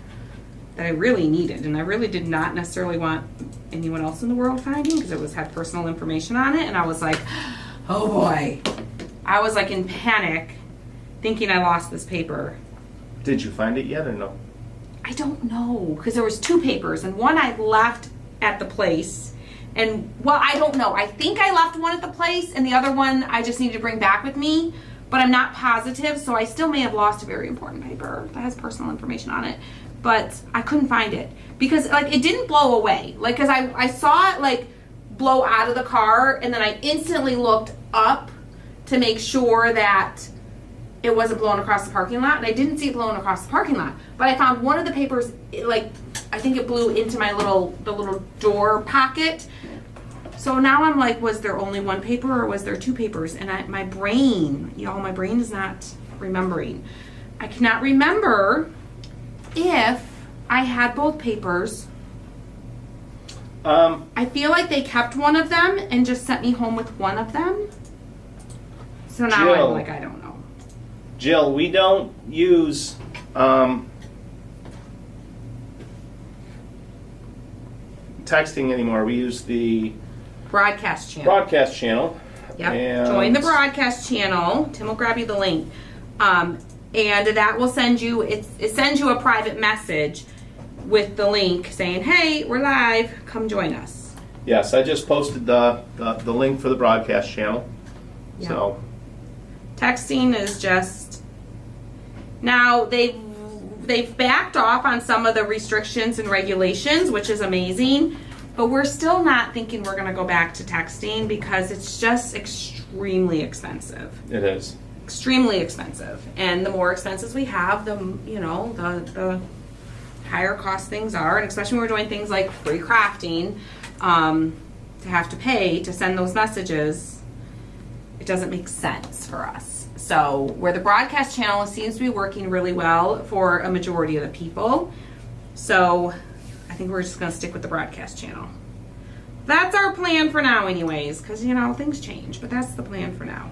that I really needed, and I really did not necessarily want anyone else in the world finding because it had personal information on it, and I was like, oh boy. I was like in panic thinking I lost this paper. Did you find it yet or no? I don't know, because there was 2 papers, and one I left at the place. And, well, I don't know. I think I left one at the place, and the other one I just needed to bring back with me. But I'm not positive, so I still may have lost a very important paper that has personal information on it. But I couldn't find it. Because, like, it didn't blow away. Like, because I saw it, like, blow out of the car, and then I instantly looked up to make sure that it wasn't blowing across the parking lot. And I didn't see it blowing across the parking lot. But I found one of the papers, like, I think it blew into the little door pocket. So now I'm like, was there only one paper or was there 2 papers? And my brain is not remembering. I cannot remember if I had both papers. I feel like they kept one of them and just sent me home with one of them. So now Jill. I'm like, I don't know. Jill, we don't use texting anymore. We use the Broadcast channel. broadcast channel. Yep. And Join the broadcast channel. Tim will grab you the link. and that will send you, it sends you a private message with the link saying, hey, we're live, come join us. Yes, I just posted the link for the broadcast channel. Yeah. So Texting is just, now they've backed off on some of the restrictions and regulations, which is amazing, but we're still not thinking we're going to go back to texting because it's just extremely expensive. it is. Extremely expensive, and the more expenses we have, the the higher cost things are, and especially when we're doing things like free crafting, to have to pay to send those messages, it doesn't make sense for us. So where the broadcast channel seems to be working really well for a majority of the people, so I think we're just going to stick with the broadcast channel. That's our plan for now anyways, because things change, but that's the plan for now.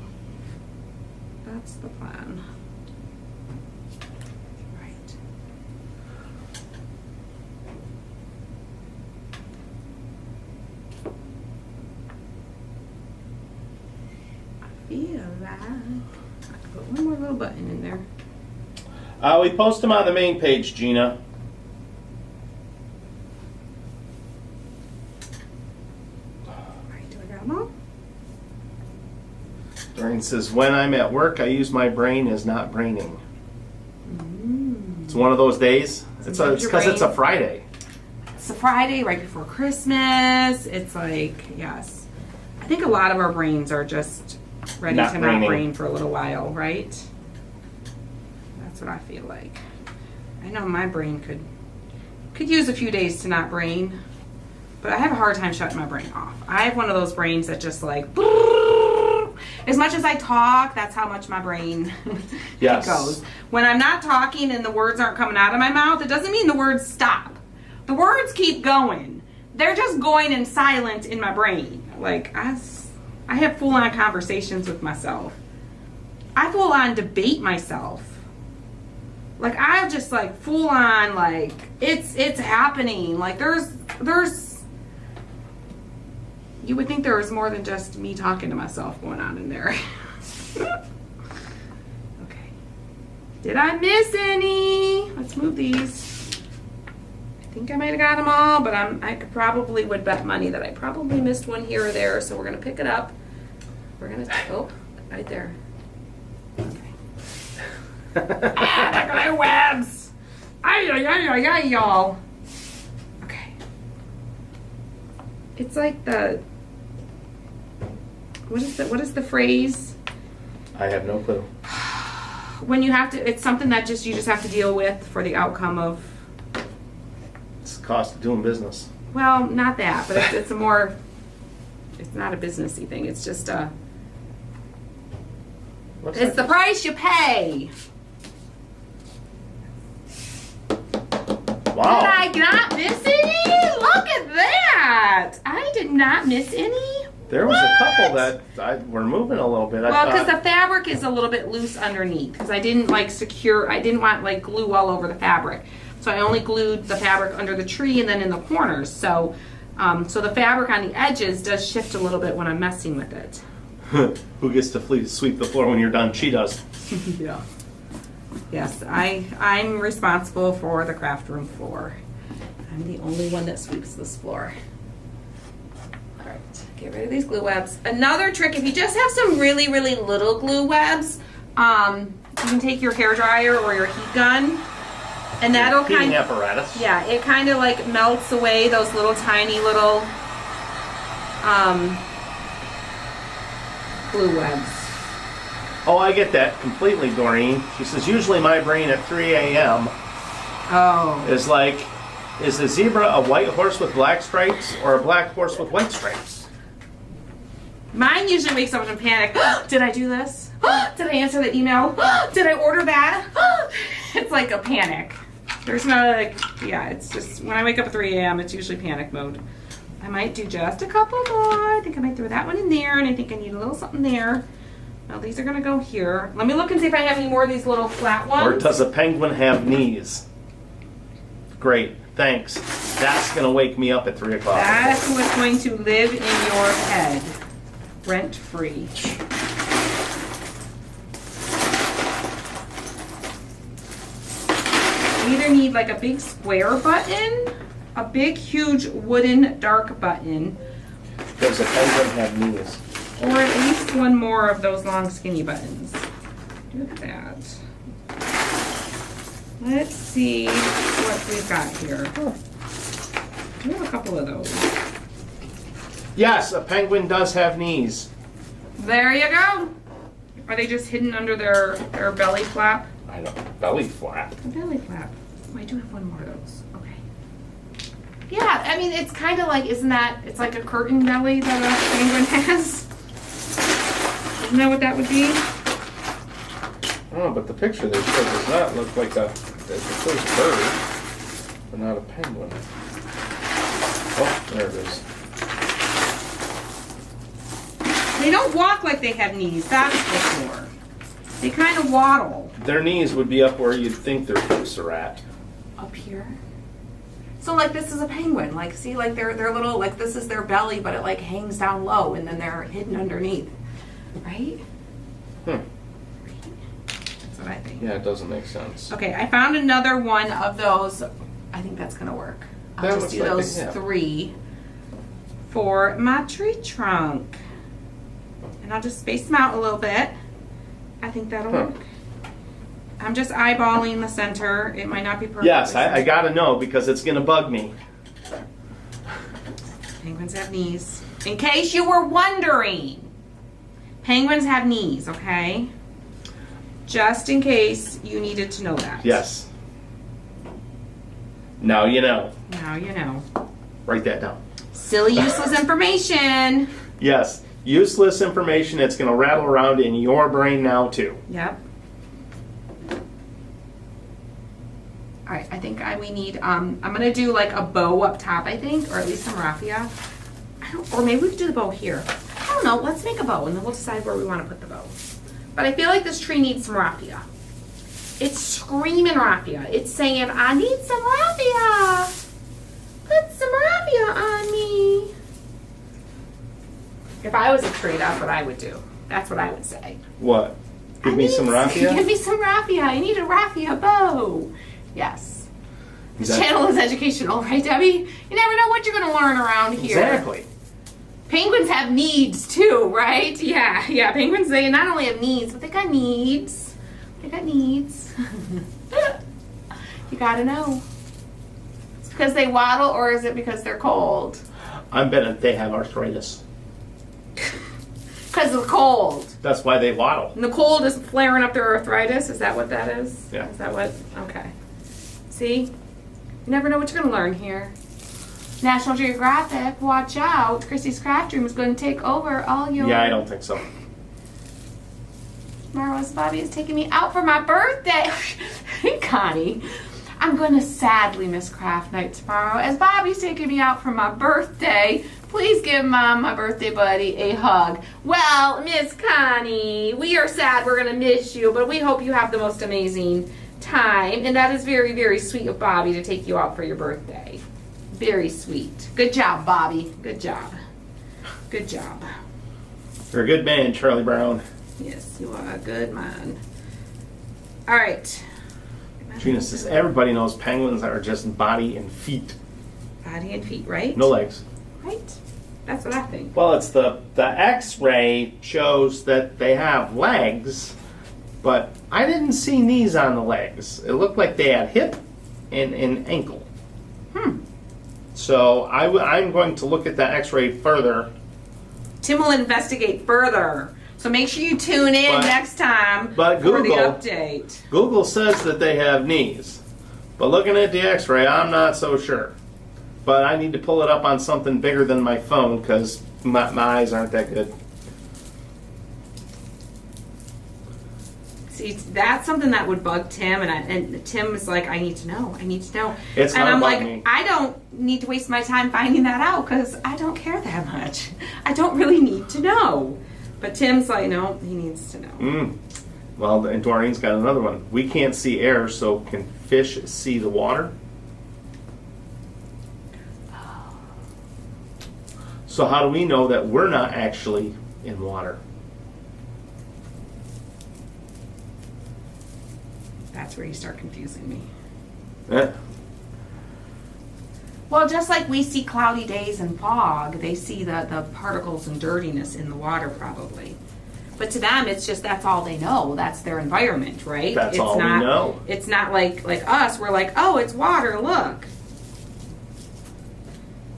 That's the plan. Right. I feel like I could put one more little button in there. We post them on the main page, Gina. Right, do I got them all? Doreen says, when I'm at work, I use my brain as not braining. It's one of those days. It's because it's a Friday. It's a Friday right before Christmas. It's like, yes. I think a lot of our brains are just ready Not to braining. not brain for a little while, right? That's what I feel like. I know my brain could use a few days to not brain, but I have a hard time shutting my brain off. I have one of those brains that just like, as much as I talk, that's how much my brain Yes. goes. When I'm not talking and the words aren't coming out of my mouth, it doesn't mean the words stop. The words keep going. They're just going in silent in my brain. Like, I have full-on conversations with myself. I full-on debate myself. Like, I just like full-on, like, it's happening. Like, there's you would think there was more than just me talking to myself going on in there. Okay. Did I miss any? Let's move these. I think I might have got them all, but I probably would bet money that I probably missed one here or there, so we're going to pick it up. We're going to, oh, right there. Okay. Look at my webs! Ay, y'all. Okay. It's like what is the phrase? I have no clue. When you have to, it's something that you just have to deal with for the outcome of, It's the cost of doing business. well, not that, but it's a more, it's not a businessy thing. It's just Looks it's the like price you pay. Wow. Did I not miss any? Look at that! I did not miss any. There was a couple that were moving a little bit. Well, because the fabric is a little bit loose underneath. Because I didn't I didn't want like glue all over the fabric. So I only glued the fabric under the tree and then in the corners. So, so the fabric on the edges does shift a little bit when I'm messing with it. Who gets to sweep the floor when you're done? She does. Yeah. Yes, I'm responsible for the craft room floor. I'm the only one that sweeps this floor. All right, get rid of these glue webs. Another trick, if you just have some really, really little glue webs, you can take your hairdryer or your heat gun, and that'll Heating apparatus. yeah, it kind of like melts away those little tiny little glue webs. Oh, I get that completely, Doreen. She says, usually my brain at 3 a.m. Oh. is like, is a zebra a white horse with black stripes or a black horse with white stripes? Mine usually wakes up in a panic. Did I do this? Did I answer the email? Did I order that? It's like a panic. There's no like, yeah, it's just, when I wake up at 3 a.m., it's usually panic mode. I might do just a couple more. I think I might throw that one in there, and I think I need a little something there. Now these are gonna go here. Let me look and see if I have any more of these little flat ones. Or does a penguin have knees? Great, thanks. That's gonna wake me up at 3 o'clock. That's what's going to live in your head, rent free. either need like a big square button, a big, huge wooden dark button, Does a penguin have knees? or at least one more of those long skinny buttons. Do that. Let's see what we've got here. We have a couple of those. Yes, a penguin does have knees. There you go. Are they just hidden under their belly flap? I don't belly flap. A belly flap. Oh, I do have one more of those. Okay. Yeah, I mean, it's kind of like, isn't that, it's like a curtain belly that a penguin has? Isn't that what that would be? Oh, but the picture they showed does not look like a first bird, but not a penguin. Oh, there it is. They don't walk like they have knees, that's for sure. They kind of waddle. Their knees would be up where you'd think their hips are at. Up here? So like this is a penguin, like see like they're little, like this is their belly, but it like hangs down low and then they're hidden underneath, right? That's what I think. Yeah, it doesn't make sense. Okay, I found another one of those. I think that's gonna work. I'll That just looks do like those it, yeah. 3 for my tree trunk. And I'll just space them out a little bit. I think that'll work. I'm just eyeballing the center. It might not be perfect. Yes, I gotta know because it's gonna bug me. Penguins have knees. In case you were wondering, penguins have knees, okay? Just in case you needed to know that. Yes. Now you know. Now you know. Write that down. Silly, useless information. Yes, useless information that's gonna rattle around in your brain now too. Yep. All right, I think we need, I'm gonna do like a bow up top, I think, or at least some raffia. Or maybe we could do the bow here. I don't know, let's make a bow and then we'll decide where we wanna put the bow. But I feel like this tree needs some raffia. It's screaming raffia. It's saying, I need some raffia. Put some raffia on me. If I was a tree, that's what I would do. That's what I would say. What? Give me some raffia? Give me some raffia. I need a raffia bow. Yes. This channel is educational, right, Debbie? You never know what you're going to learn around here. Exactly. Penguins have needs too, right? Yeah. Penguins, they not only have needs, but they got needs. They got needs. You gotta know. It's because they waddle, or is it because they're cold? I'm betting they have arthritis. Because of the cold. That's why they waddle. And the cold is flaring up their arthritis? Is that what that is? Yeah. Is that what? Okay. See? You never know what you're going to learn here. National Geographic, watch out. Chrissy's Craft Room is going to take over all your... Yeah, I don't think so. Tomorrow's Bobby is taking me out for my birthday. Connie, I'm going to sadly miss craft night tomorrow as Bobby's taking me out for my birthday. Please give Mom, my birthday buddy, a hug. Well, Miss Connie, we are sad we're going to miss you, but we hope you have the most amazing time. And that is very, very sweet of Bobby to take you out for your birthday. Very sweet. Good job, Bobby. Good job. Good job. You're a good man, Charlie Brown. Yes, you are a good man. All right. Trina says everybody knows penguins are just body and feet. Body and feet, right? No legs. Right? That's what I think. Well, it's the X-ray shows that they have legs, but I didn't see knees on the legs. It looked like they had hip and ankle. So I'm going to look at the X-ray further. Tim will investigate further. So make sure you tune in next time but for Google, the update. Google says that they have knees, but looking at the X-ray, I'm not so sure. But I need to pull it up on something bigger than my phone because my eyes aren't that good. See, that's something that would bug Tim, and Tim is like, I need to know. I need to know. It's and not I'm about like, me. I don't need to waste my time finding that out because I don't care that much. I don't really need to know. But Tim's like, no, he needs to know. Well, and Doreen's got another one. We can't see air, so can fish see the water? So how do we know that we're not actually in water? That's where you start confusing me. Well, just like we see cloudy days and fog, they see the particles and dirtiness in the water probably. But to them, it's just that's all they know. That's their environment, right? That's it's all not, we know. It's not like us. We're like, oh, it's water. Look.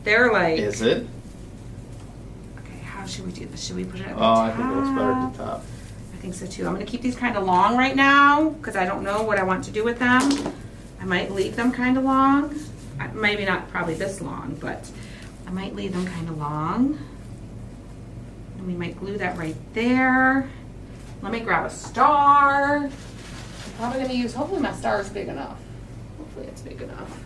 They're like. Is it? Okay, how should we do this? Should we put it at the Oh, top? I think it looks better at the top. I think so too. I'm going to keep these kind of long right now because I don't know what I want to do with them. I might leave them kind of long. Maybe not probably this long, but I might leave them kind of long. And we might glue that right there. Let me grab a star. I'm probably going to use, hopefully my star is big enough. Hopefully it's big enough.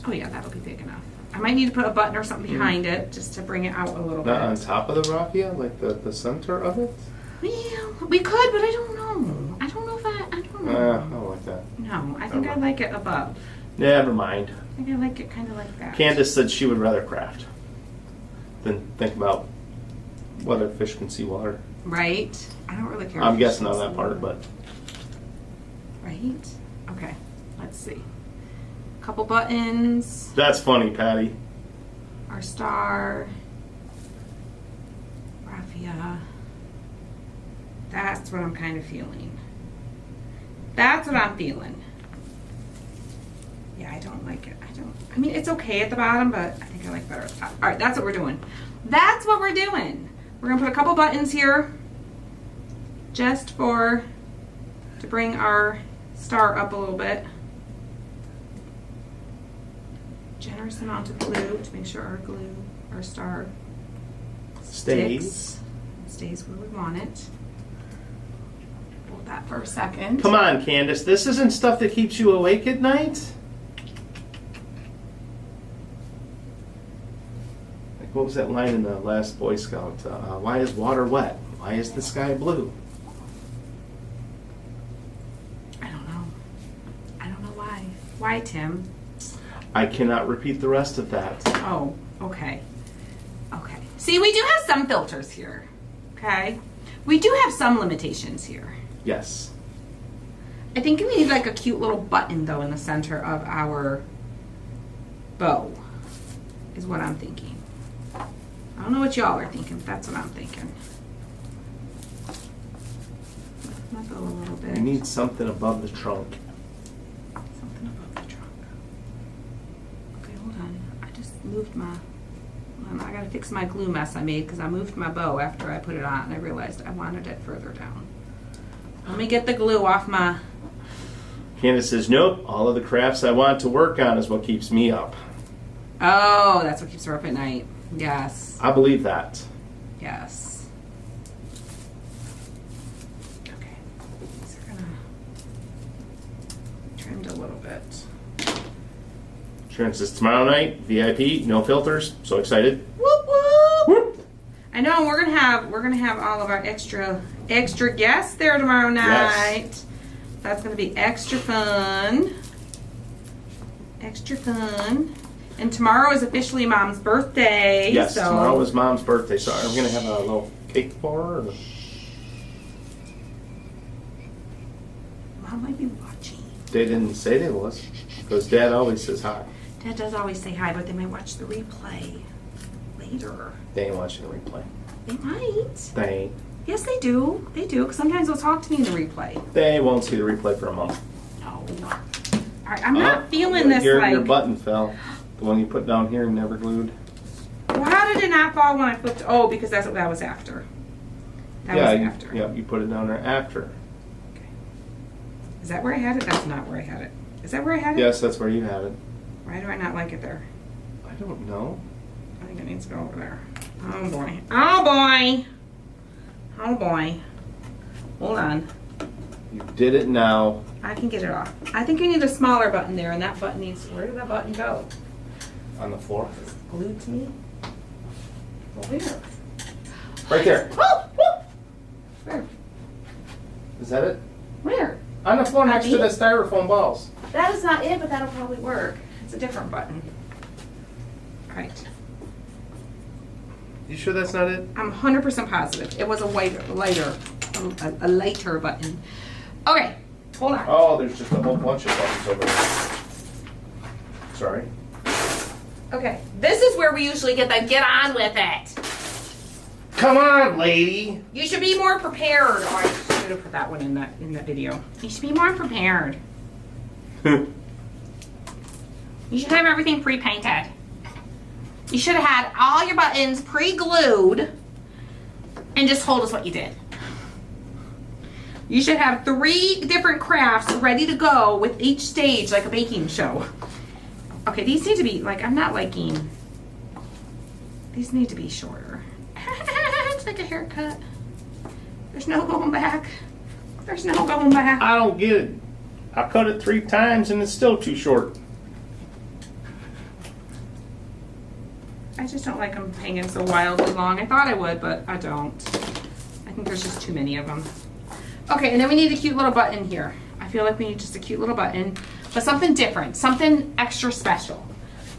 Oh yeah, that'll be big enough. I might need to put a button or something behind it just to bring it out a little bit. Not on top of the raffia, like the center of it? Yeah, we could, but I don't know. I don't know if I don't know. I don't like that. No, I think I like it above. Never mind. I think I like it kind of like that. Candace said she would rather craft than think about whether fish can see water. Right? I don't really care. I'm guessing on that part, but. Right? Okay, let's see. Couple buttons. That's funny, Patty. Our star. Raffia. That's what I'm kind of feeling. That's what I'm feeling. Yeah, I don't like it. I mean, it's okay at the bottom, but I think I like better at the top. All right, that's what we're doing. That's what we're doing. We're gonna put a couple buttons here just to bring our star up a little bit. Generous amount of glue to make sure our star stays where we want it. Hold that for a second. Come on, Candace. This isn't stuff that keeps you awake at night. Like, what was that line in the last Boy Scout? Why is water wet? Why is the sky blue? I don't know. I don't know why. Why, Tim? I cannot repeat the rest of that. Oh, okay. Okay. See, we do have some filters here. Okay? We do have some limitations here. Yes. I think we need like a cute little button though in the center of our bow is what I'm thinking. I don't know what y'all are thinking, but that's what I'm thinking. Lift my bow a little bit. We need something above the trunk. Something above the trunk. Okay, hold on. I just moved my... I gotta fix my glue mess I made because I moved my bow after I put it on and I realized I wanted it further down. Let me get the glue off my... Candace says, nope, all of the crafts I want to work on is what keeps me up. Oh, that's what keeps her up at night. Yes. I believe that. Yes. Okay. These are gonna... trimmed a little bit. Sharon says, tomorrow night, VIP, no filters, so excited. Whoop whoop! Whoop. I know we're gonna have all of our extra guests there tomorrow night. Yes. That's gonna be extra fun. Extra fun. And tomorrow is officially Mom's birthday. Yes, so tomorrow is Mom's birthday, so are we gonna have a little cake for her? Or? Mom might be watching. They didn't say they was, because Dad always says hi. Dad does always say hi, but they might watch the replay later. They ain't watching the replay. They might. They ain't. Yes, they do. They do, because sometimes they'll talk to me in the replay. They won't see the replay for a month. No. All right, I'm not feeling this your, like... Your button fell. The one you put down here and never glued. Well, how did it not fall when I flipped? Oh, because that was after. That was after. Yeah, you put it down there after. Okay. Is that where I had it? That's not where I had it. Is that where I had it? Yes, that's where you had it. Why do I not like it there? I don't know. I think it needs to go over there. Oh boy. Oh boy. Oh boy. Hold on. You did it now. I can get it off. I think you need a smaller button there, and that button needs... Where did that button go? On the floor. It's glued to me? Well, where? Right there. Oh! Oh! Where? Is that it? Where? On the floor next to the styrofoam balls. That is not it, but that'll probably work. It's a different button. Right. You sure that's not it? I'm 100% positive. It was a lighter button. Okay. Hold on. Oh, there's just a whole bunch of buttons over there. Sorry. Okay, this is where we usually get the get on with it. Come on, lady. You should be more prepared. Oh, I should have put that one in that video. You should be more prepared. You should have everything pre-painted. You should have had all your buttons pre-glued and just told us what you did. You should have 3 different crafts ready to go with each stage like a baking show. Okay, these need to be, like, I'm not liking, these need to be shorter. It's like a haircut. There's no going back. There's no going back. I don't get it. I cut it 3 times and it's still too short. I just don't like them hanging so wildly long. I thought I would, but I don't. I think there's just too many of them. Okay, and then we need a cute little button here. I feel like we need just a cute little button, but something different, something extra special.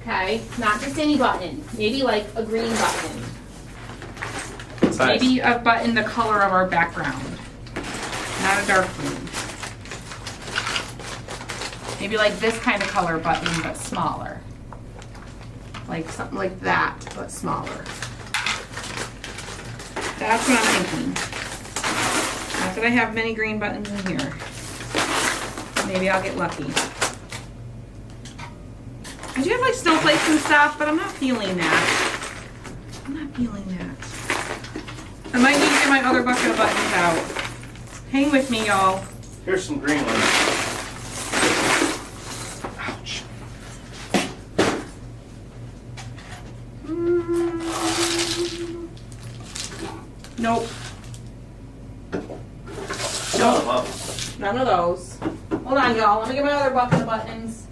Okay, not just any button. Maybe like a green button. Maybe a button the color of our background, not a dark green. Maybe like this kind of color button, but smaller. Like something like that, but smaller. That's what I'm thinking. Not that I have many green buttons in here. Maybe I'll get lucky. I do have like snowflakes and stuff, but I'm not feeling that. I'm not feeling that. I might need to get my other bucket of buttons out. Hang with me, y'all. Here's some green ones. Ouch. Nope. Nope. None of those. Hold on, y'all. Let me get my other bucket of buttons.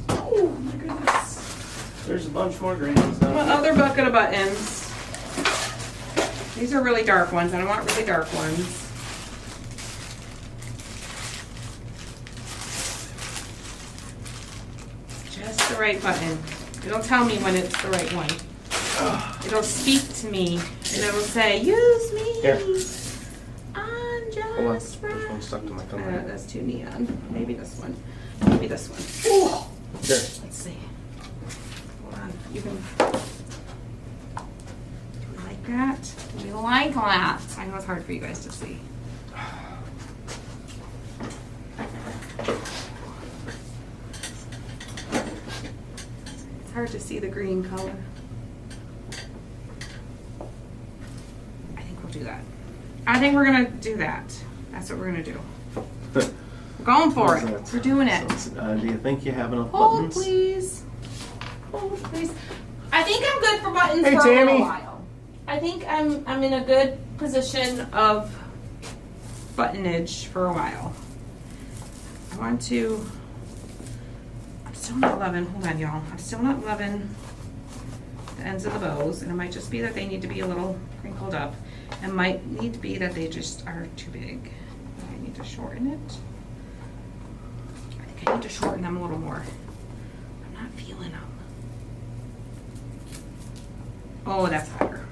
Oh, my goodness. There's a bunch more green ones down My there. other bucket of buttons. These are really dark ones. I don't want really dark ones. Just the right button. It'll tell me when it's the right one. It'll speak to me and it'll say, use me. Here. I'm Hold on. just This right. one's stuck to my tongue. That's too neon. Maybe this one. Maybe this one. Ooh. Here. Let's see. Hold on. You can. Do we like that? Do we like that? I know it's hard for you guys to see. It's hard to see the green color. I think we'll do that. I think we're gonna do that. That's what we're gonna do. We're going for it. We're doing it. Do you think you have enough Hold, buttons? please. Hold, please. I think I'm good for buttons Hey, for a Tammy. little while. I think I'm in a good position of buttonage for a while. I want to. I'm still not loving. Hold on, y'all. I'm still not loving the ends of the bows, and it might just be that they need to be a little crinkled up. It might need to be that they just are too big. I need to shorten it. I think I need to shorten them a little more. I'm not feeling them. Oh, that's better.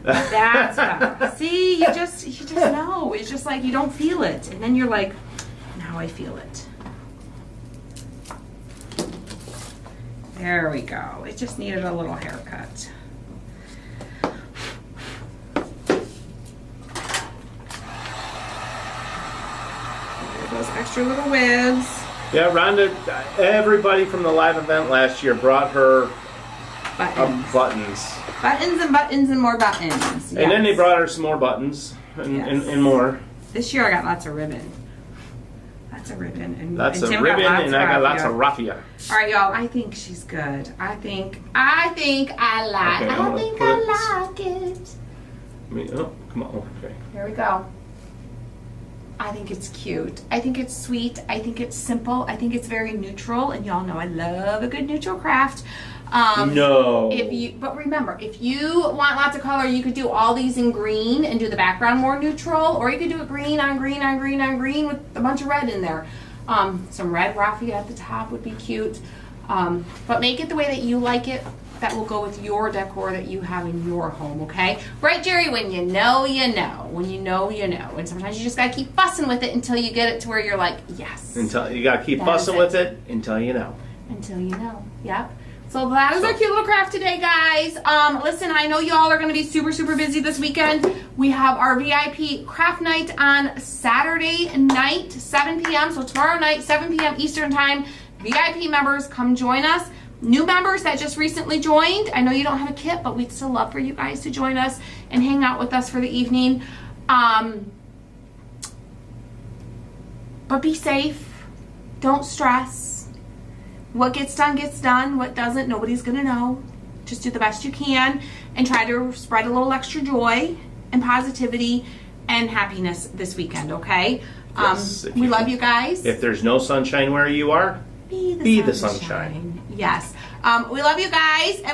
That's better. See, you just know. It's just like you don't feel it, and then you're like, now I feel it. There we go. It just needed a little haircut. Those extra little whibs. Yeah, Rhonda, everybody from the live event last year brought her Buttons. buttons. Buttons and buttons and more buttons. And then they Yes. brought her some more buttons and, Yes. and more. This year I got lots of ribbon. Lots of ribbon. And Lots and of Tim ribbon got lots and of I got lots raffia. of raffia. All right, y'all. I think she's good. I think I like. Okay, I'm I gonna think put I it- like it. Oh, come on. Okay. Here we go. I think it's cute. I think it's sweet. I think it's simple. I think it's very neutral. And y'all know I love a good neutral craft. No. But remember, if you want lots of color, you could do all these in green and do the background more neutral, or you could do it green on green on green on green with a bunch of red in there. Some red raffia at the top would be cute. But make it the way that you like it. that will go with your decor that you have in your home, okay? Right, Jerry? When you know, you know. When you know, you know. And sometimes you just gotta keep fussing with it until you get it to where you're like, yes. Until you gotta keep fussing with it until you know. Until you know. Yep. So that is our cute little craft today, guys. Listen, I know y'all are going to be super, super busy this weekend. We have our VIP craft night on Saturday night, 7 p.m. So tomorrow night, 7 p.m. Eastern time. VIP members, come join us. New members that just recently joined, I know you don't have a kit, but we'd still love for you guys to join us and hang out with us for the evening. But be safe. Don't stress. What gets done. What doesn't, nobody's gonna know. Just do the best you can and try to spread a little extra joy and positivity and happiness this weekend, okay? Yes, we love you guys. If there's no sunshine where you are, be the sunshine. Yes. We love you guys. And